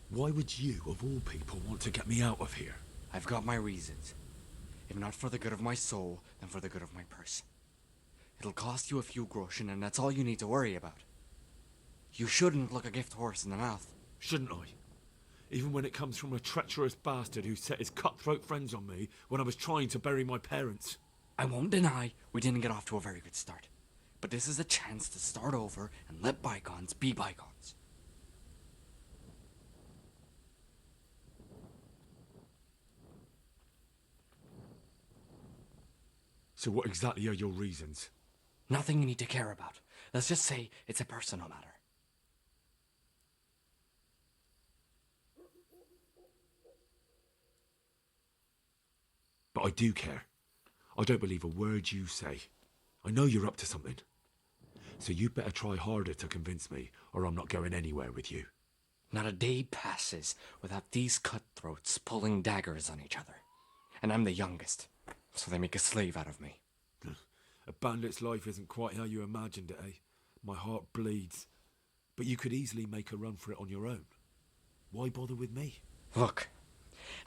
Why would you, of all people, want to get me out of here?
I've got my reasons. If not for the good of my soul, then for the good of my purse. It'll cost you a few groschen, and that's all you need to worry about. You shouldn't look a gift horse in the mouth.
Shouldn't I? Even when it comes from a treacherous bastard who set his cutthroat friends on me when I was trying to bury my parents.
I won't deny we didn't get off to a very good start. But this is a chance to start over and let bygones be bygones.
So what exactly are your reasons?
Nothing you need to care about. Let's just say it's a personal matter.
But I do care. I don't believe a word you say. I know you're up to something. So you better try harder to convince me, or I'm not going anywhere with you.
Not a day passes without these cutthroats pulling daggers on each other. And I'm the youngest, so they make a slave out of me.
A bandit's life isn't quite how you imagined it, eh? My heart bleeds. But you could easily make a run for it on your own. Why bother with me?
Look,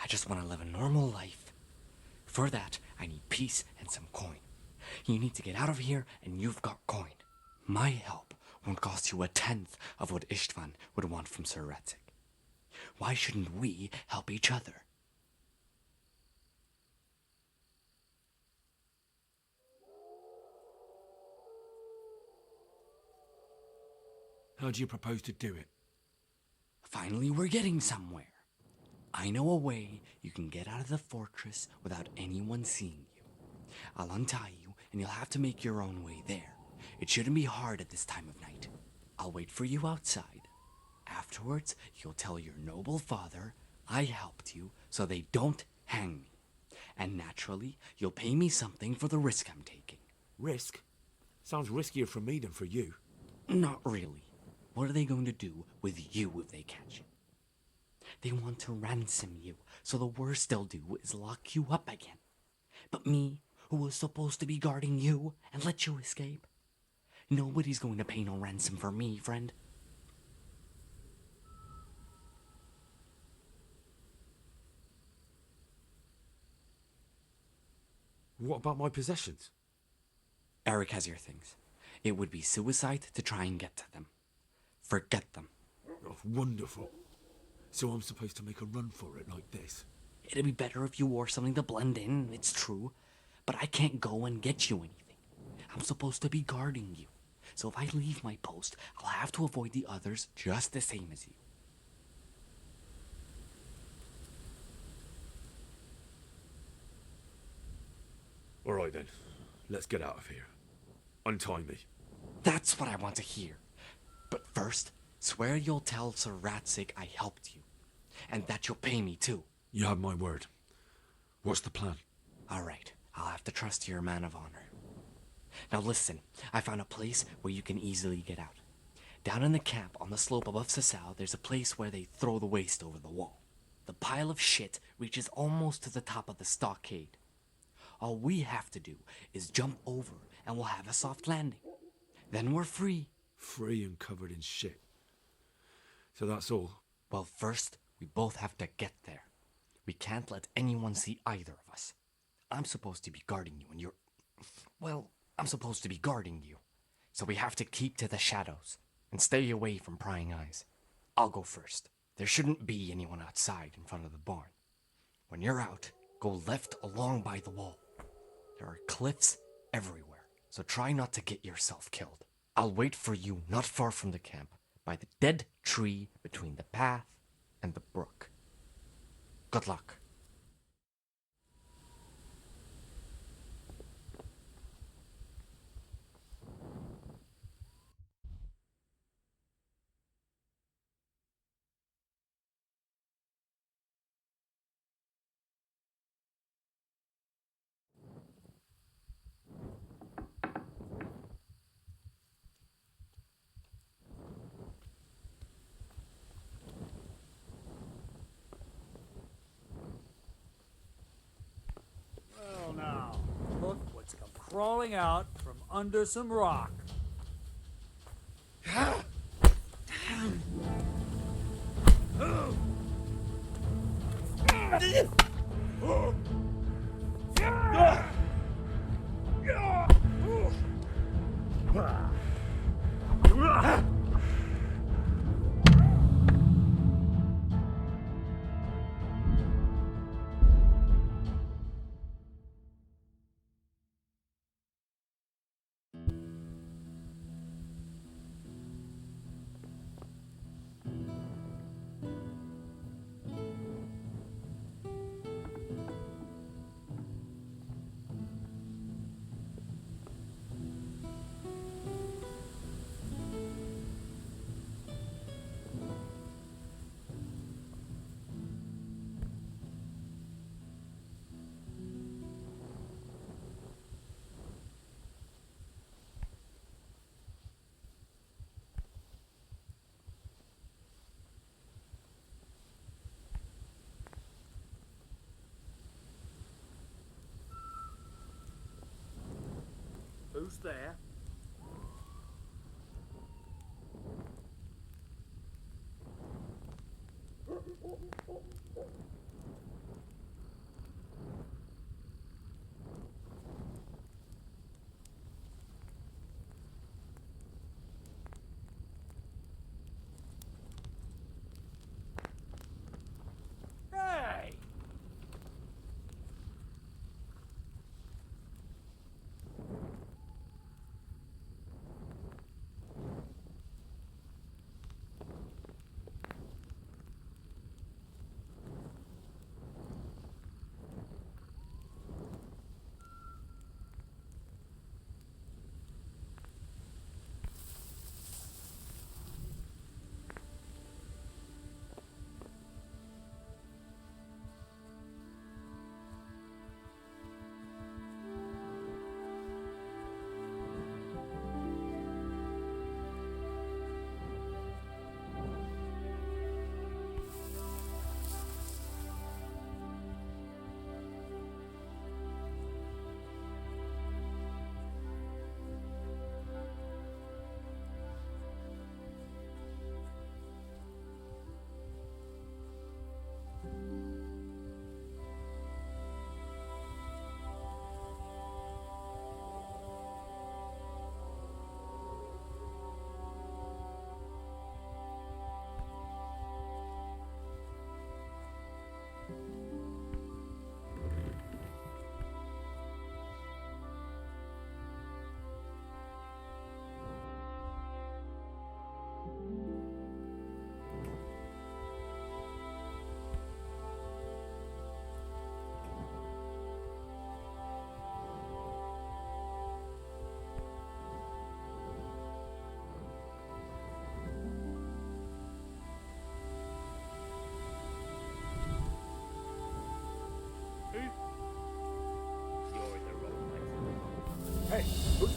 I just want to live a normal life. For that, I need peace and some coin. You need to get out of here, and you've got coin. My help won't cost you a tenth of what Istvan would want from Sir Ratzik. Why shouldn't we help each other?
How do you propose to do it?
Finally, we're getting somewhere. I know a way you can get out of the fortress without anyone seeing you. I'll untie you, and you'll have to make your own way there. It shouldn't be hard at this time of night. I'll wait for you outside. Afterwards, you'll tell your noble father I helped you so they don't hang me. And naturally, you'll pay me something for the risk I'm taking.
Risk? Sounds riskier for me than for you.
Not really. What are they going to do with you if they catch you? They want to ransom you, so the worst they'll do is lock you up again. But me, who was supposed to be guarding you and let you escape, nobody's going to pay no ransom for me, friend.
What about my possessions?
Eric has your things. It would be suicide to try and get to them. Forget them.
Oh, wonderful. So I'm supposed to make a run for it like this?
It'd be better if you wore something to blend in, it's true. But I can't go and get you anything. I'm supposed to be guarding you. So if I leave my post, I'll have to avoid the others just the same as you.
All right then. Let's get out of here. Untie me.
That's what I want to hear. But first, swear you'll tell Sir Ratzik I helped you. And that you'll pay me too.
You have my word. What's the plan?
All right, I'll have to trust you're a man of honor. Now listen, I found a place where you can easily get out. Down in the camp on the slope above Sasau, there's a place where they throw the waste over the wall. The pile of shit reaches almost to the top of the stockade. All we have to do is jump over and we'll have a soft landing. Then we're free.
Free and covered in shit. So that's all?
Well, first, we both have to get there. We can't let anyone see either of us. I'm supposed to be guarding you and you're... Well, I'm supposed to be guarding you. So we have to keep to the shadows and stay away from prying eyes. I'll go first. There shouldn't be anyone outside in front of the barn. When you're out, go left along by the wall. There are cliffs everywhere, so try not to get yourself killed. I'll wait for you not far from the camp, by the dead tree between the path and the brook. Good luck.
Well now, look what's come crawling out from under some rock. Who's there? Hey!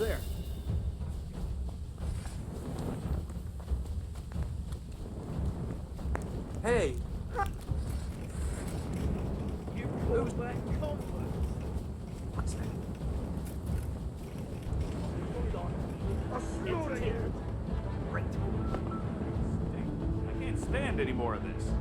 there?
Hey,
You close that compass.
what's that?
I'll slaughter you.
Great.
I can't stand any more of this.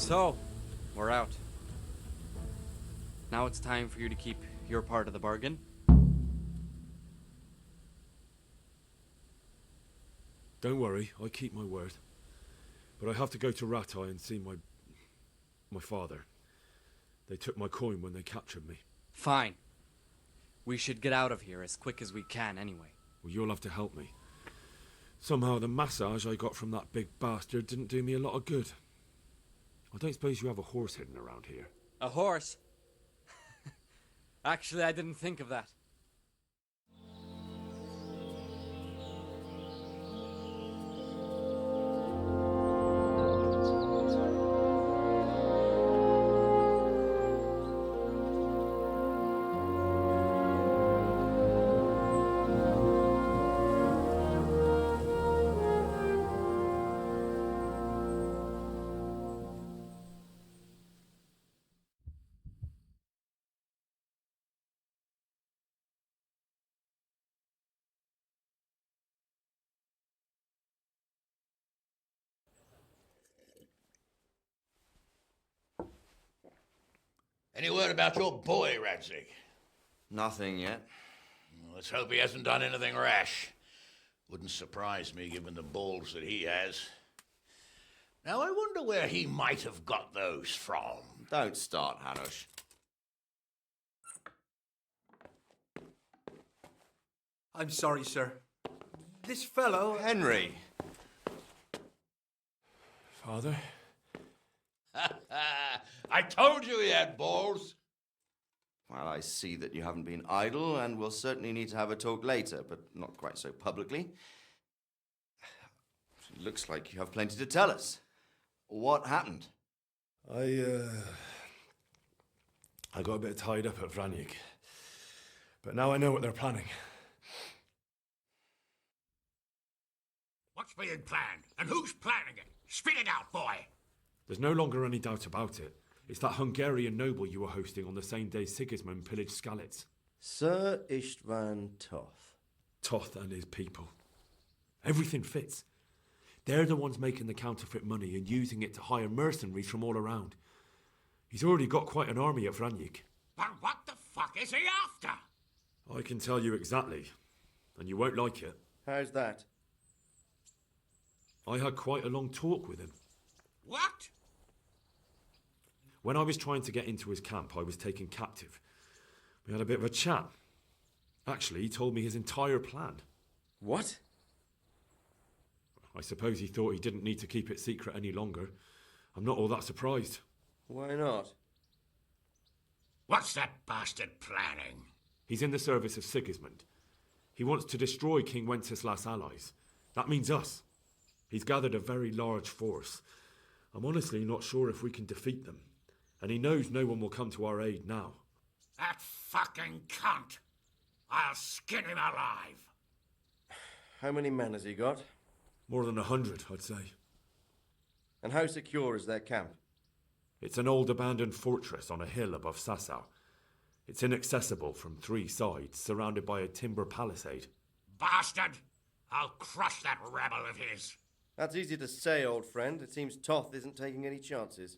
So, we're out. Now it's time for you to keep your part of the bargain.
Don't worry, I keep my word. But I have to go to Rattay and see my father. They took my coin when they captured me.
Fine. We should get out of here as quick as we can anyway.
Well, you'll have to help me. Somehow the massage I got from that big bastard didn't do me a lot of good. I don't suppose you have a horse hidden around here.
A horse? Actually, I didn't think of that.
Any word about your boy, Radzig?
Nothing yet.
Let's hope he hasn't done anything rash. Wouldn't surprise me given the balls that he has. Now, I wonder where he might have got those from.
Don't start, Hanush.
I'm sorry, sir. This fellow...
Henry!
Father?
I told you he had balls.
Well, I see that you haven't been idle, and we'll certainly need to have a talk later, but not quite so publicly. It looks like you have plenty to tell us. What happened?
I got a bit tied up at Vranyig. But now I know what they're planning.
What's being planned? And who's planning it? Spit it out, boy!
There's no longer any doubt about it. It's that Hungarian noble you were hosting on the same day Sigismund pillaged Skalitz.
Sir Istvan Toth.
Toth and his people. Everything fits. They're the ones making the counterfeit money and using it to hire mercenaries from all around. He's already got quite an army at Vranyig.
But what the fuck is he after?
I can tell you exactly, and you won't like it.
How's that?
I had quite a long talk with him.
What?
When I was trying to get into his camp, I was taken captive. We had a bit of a chat. Actually, he told me his entire plan.
What?
I suppose he thought he didn't need to keep it secret any longer. I'm not all that surprised.
Why not?
What's that bastard planning?
He's in the service of Sigismund. He wants to destroy King Wenceslas' allies. That means us. He's gathered a very large force. I'm honestly not sure if we can defeat them. And he knows no one will come to our aid now.
That fucking cunt! I'll skin him alive!
How many men has he got?
More than 100, I'd say.
And how secure is their camp?
It's an old abandoned fortress on a hill above Sasau. It's inaccessible from 3 sides, surrounded by a timber palisade.
Bastard! I'll crush that rebel of his.
That's easy to say, old friend. It seems Toth isn't taking any chances.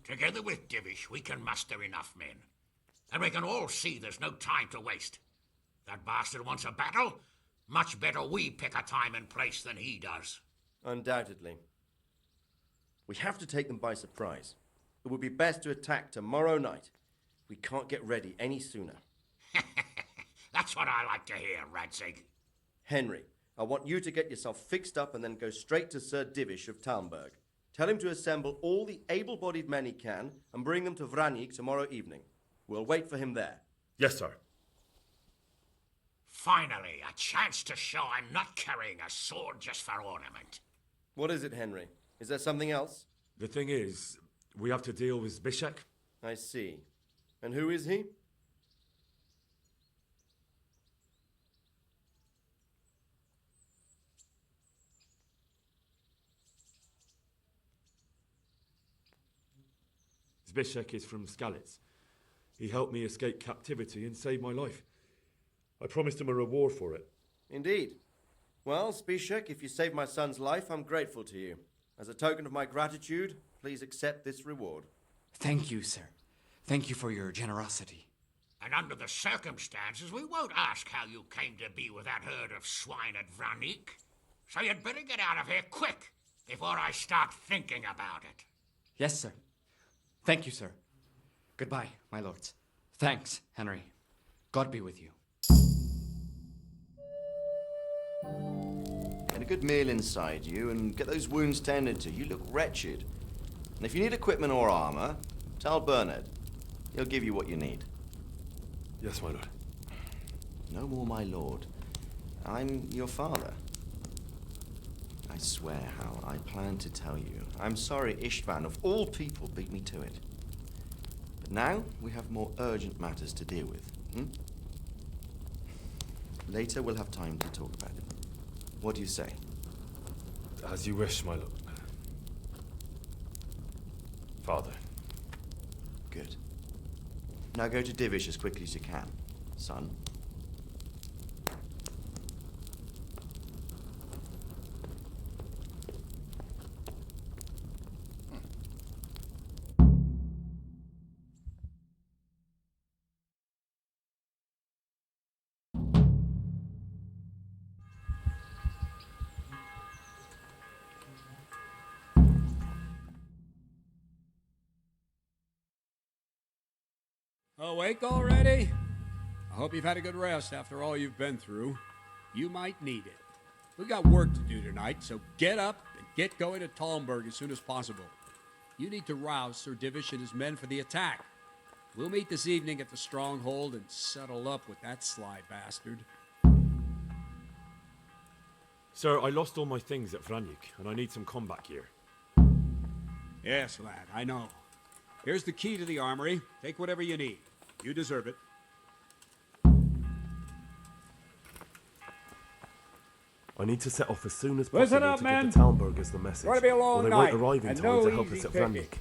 Together with Divish, we can muster enough men. And we can all see there's no time to waste. That bastard wants a battle. Much better we pick a time and place than he does.
Undoubtedly. We have to take them by surprise. It would be best to attack tomorrow night. We can't get ready any sooner.
That's what I like to hear, Radzig.
Henry, I want you to get yourself fixed up and then go straight to Sir Divish of Talmberg. Tell him to assemble all the able-bodied men he can and bring them to Vranik tomorrow evening. We'll wait for him there.
Yes, sir.
Finally, a chance to show I'm not carrying a sword just for ornament.
What is it, Henry? Is there something else?
The thing is, we have to deal with Zbyszek.
I see. And who is he?
Zbyszek is from Skalitz. He helped me escape captivity and saved my life. I promised him a reward for it.
Indeed. Well, Zbyszek, if you saved my son's life, I'm grateful to you. As a token of my gratitude, please accept this reward.
Thank you, sir. Thank you for your generosity.
And under the circumstances, we won't ask how you came to be with that herd of swine at Vranik. So you'd better get out of here quick, before I start thinking about it.
Yes, sir. Thank you, sir. Goodbye, my lords. Thanks, Henry. God be with you.
Get a good meal inside you and get those wounds tended to. You look wretched. And if you need equipment or armor, tell Bernard. He'll give you what you need.
Yes, my lord.
No more, my lord. I'm your father. I swear, Hal, I planned to tell you. I'm sorry Istvan, of all people, beat me to it. But now we have more urgent matters to deal with. Later we'll have time to talk about it. What do you say?
As you wish, my lord. Father.
Good. Now go to Divish as quickly as you can, son.
Awake already? I hope you've had a good rest after all you've been through. You might need it. We've got work to do tonight, so get up and get going to Talmberg as soon as possible. You need to rouse Sir Divish and his men for the attack. We'll meet this evening at the stronghold and settle up with that sly bastard.
Sir, I lost all my things at Vranik, and I need some combat gear.
Yes, lad, I know. Here's the key to the armory. Take whatever you need. You deserve it.
I need to set off as soon as possible
Listen up,
to
men.
give the Talmbergers the message.
It's gonna be a long
or they
night,
won't arrive in
and
time
no
to help
easy
us at
picking.
Vranik.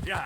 Yeah.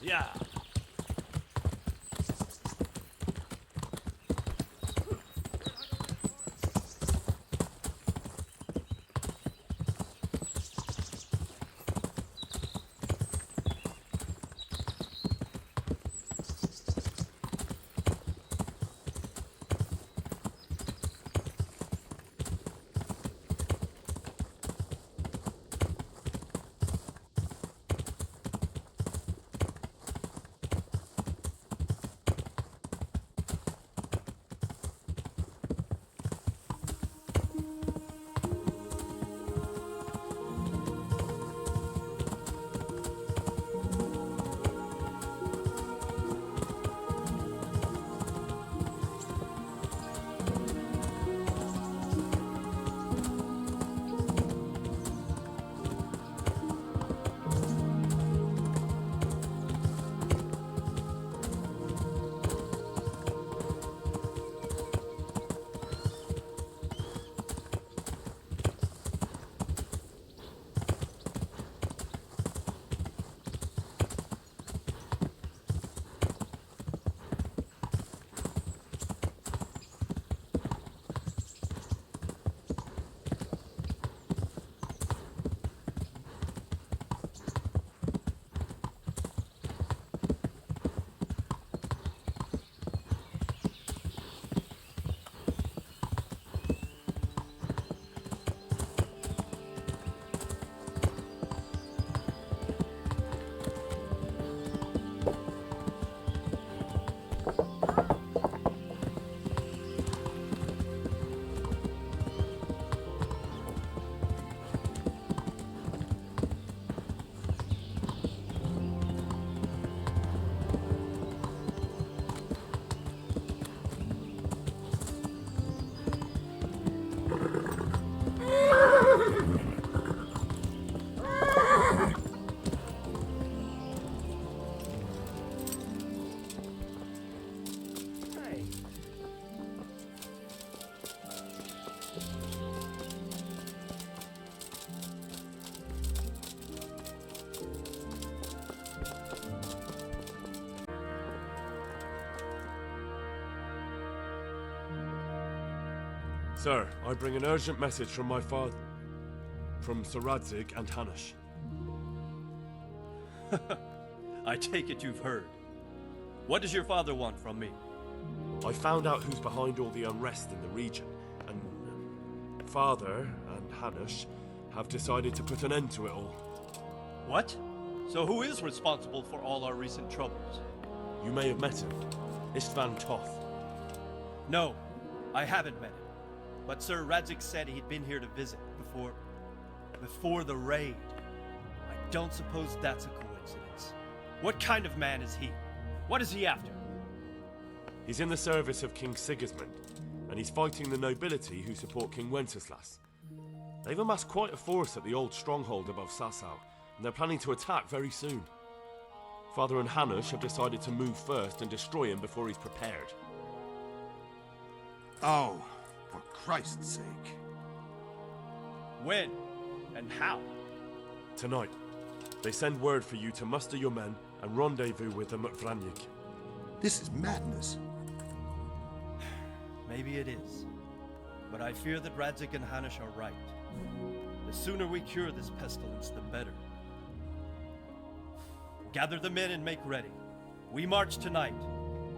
Yeah.
Sir, I bring an urgent message from my father, from Sir Radzig and Hanush.
I take it you've heard. What does your father want from me?
I found out who's behind all the unrest in the region, and Father and Hanush have decided to put an end to it all.
What? So who is responsible for all our recent troubles?
You may have met him, Istvan Toth.
No, I haven't met him. But Sir Radzig said he'd been here to visit before the raid. I don't suppose that's a coincidence. What kind of man is he? What is he after?
He's in the service of King Sigismund, and he's fighting the nobility who support King Wenceslas. They've amassed quite a force at the old stronghold above Sasau, and they're planning to attack very soon. Father and Hanush have decided to move first and destroy him before he's prepared.
Oh, for Christ's sake.
When? And how?
Tonight. They send word for you to muster your men and rendezvous with them at Vranyik.
This is madness.
Maybe it is. But I fear that Radzig and Hanush are right. The sooner we cure this pestilence, the better. Gather the men and make ready. We march tonight.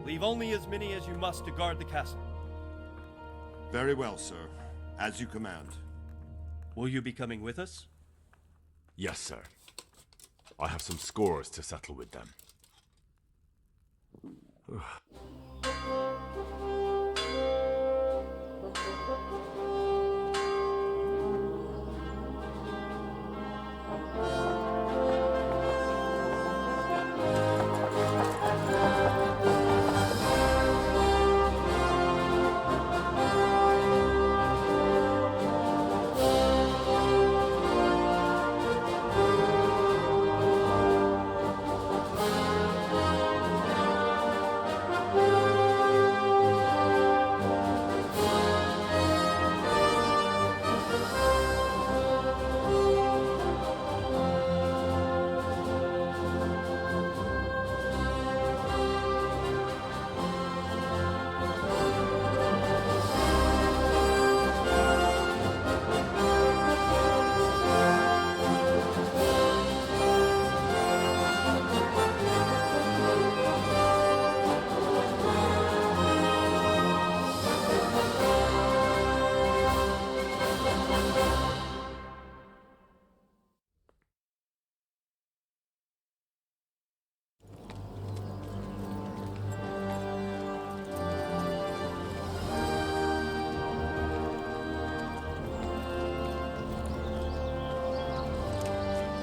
Leave only as many as you must to guard the castle.
Very well, sir. As you command.
Will you be coming with us?
Yes, sir. I have some scores to settle with them.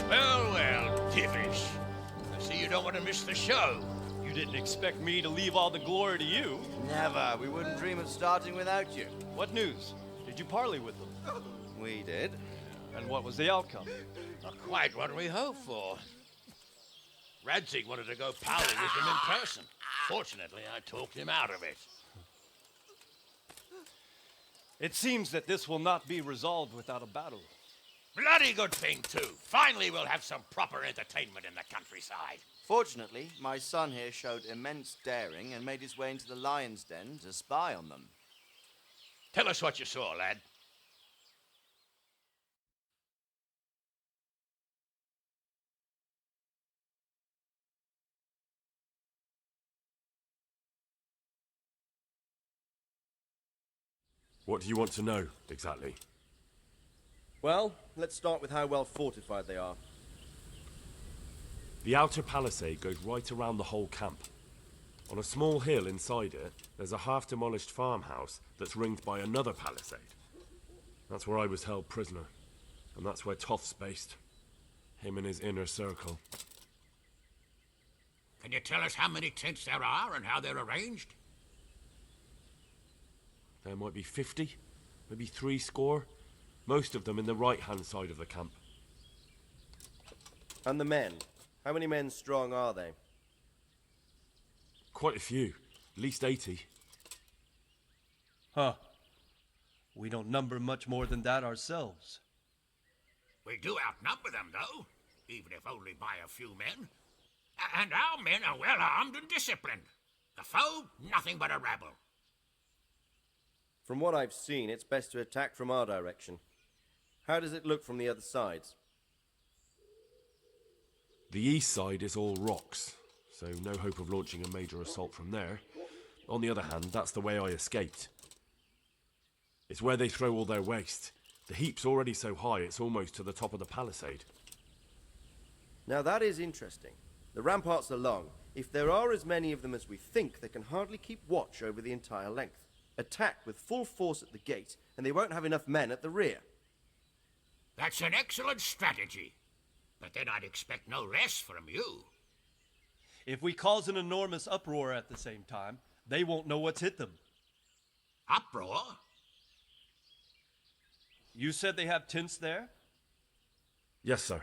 Well, Divish. I see you don't want to miss the show.
You didn't expect me to leave all the glory to you.
Never. We wouldn't dream of starting without you.
What news? Did you parley with them?
We did.
And what was the outcome?
Not quite what we hoped for. Radzig wanted to go parley with him in person. Fortunately, I talked him out of it.
It seems that this will not be resolved without a battle.
Bloody good thing, too. Finally, we'll have some proper entertainment in the countryside.
Fortunately, my son here showed immense daring and made his way into the lion's den to spy on them.
Tell us what you saw, lad.
What do you want to know, exactly?
Well, let's start with how well fortified they are.
The outer palisade goes right around the whole camp. On a small hill inside it, there's a half-demolished farmhouse that's ringed by another palisade. That's where I was held prisoner, and that's where Toth's based. Him and his inner circle.
Can you tell us how many tents there are and how they're arranged?
There might be 50, maybe 70. Most of them in the right-hand side of the camp.
And the men? How many men strong are they?
Quite a few. At least 80.
Huh. We don't number much more than that ourselves.
We do outnumber them, though, even if only by a few men. And our men are well armed and disciplined. The foe, nothing but a rabble.
From what I've seen, it's best to attack from our direction. How does it look from the other sides?
The east side is all rocks, so no hope of launching a major assault from there. On the other hand, that's the way I escaped. It's where they throw all their waste. The heap's already so high it's almost to the top of the palisade.
Now that is interesting. The ramparts are long. If there are as many of them as we think, they can hardly keep watch over the entire length. Attack with full force at the gate, and they won't have enough men at the rear.
That's an excellent strategy. But then I'd expect no less from you.
If we cause an enormous uproar at the same time, they won't know what's hit them.
Uproar?
You said they have tents there?
Yes, sir.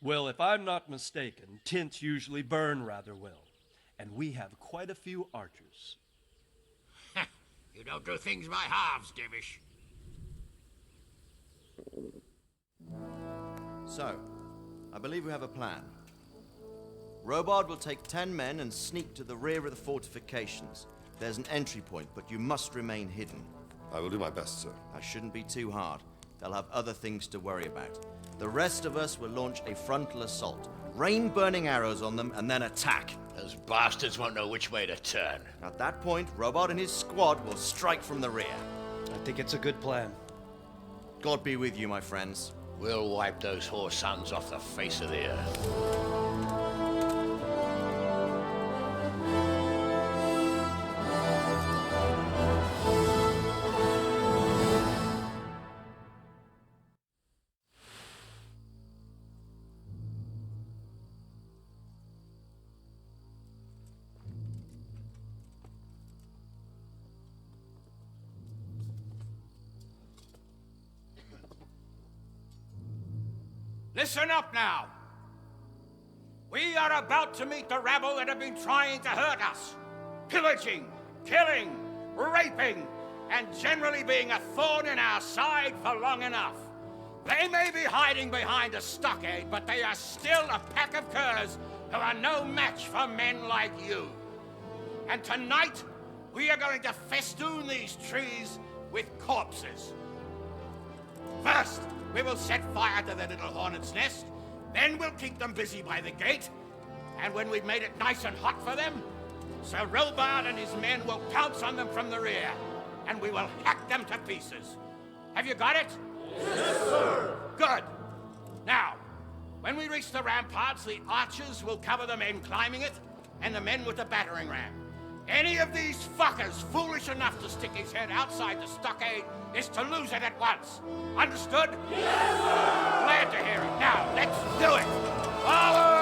Well, if I'm not mistaken, tents usually burn rather well. And we have quite a few archers.
You don't do things by halves, Divish.
So, I believe we have a plan. Robard will take 10 men and sneak to the rear of the fortifications. There's an entry point, but you must remain hidden.
I will do my best, sir.
That shouldn't be too hard. They'll have other things to worry about. The rest of us will launch a frontal assault. Rain burning arrows on them and then attack.
Those bastards won't know which way to turn.
At that point, Robard and his squad will strike from the rear.
I think it's a good plan.
God be with you, my friends.
We'll wipe those whore sons off the face of the earth.
Listen up now. We are about to meet the rabble that have been trying to hurt us. Pillaging, killing, raping, and generally being a thorn in our side for long enough. They may be hiding behind a stockade, but they are still a pack of curs who are no match for men like you. And tonight, we are going to festoon these trees with corpses. First, we will set fire to the little hornet's nest. Then we'll keep them busy by the gate. And when we've made it nice and hot for them, Sir Robard and his men will pounce on them from the rear, and we will hack them to pieces. Have you got it?
Yes, sir!
Good. Now, when we reach the ramparts, the archers will cover the men climbing it, and the men with the battering ram. Any of these fuckers foolish enough to stick his head outside the stockade is to lose it at once. Understood?
Yes, sir!
Glad to hear it. Now, let's do it! Forward!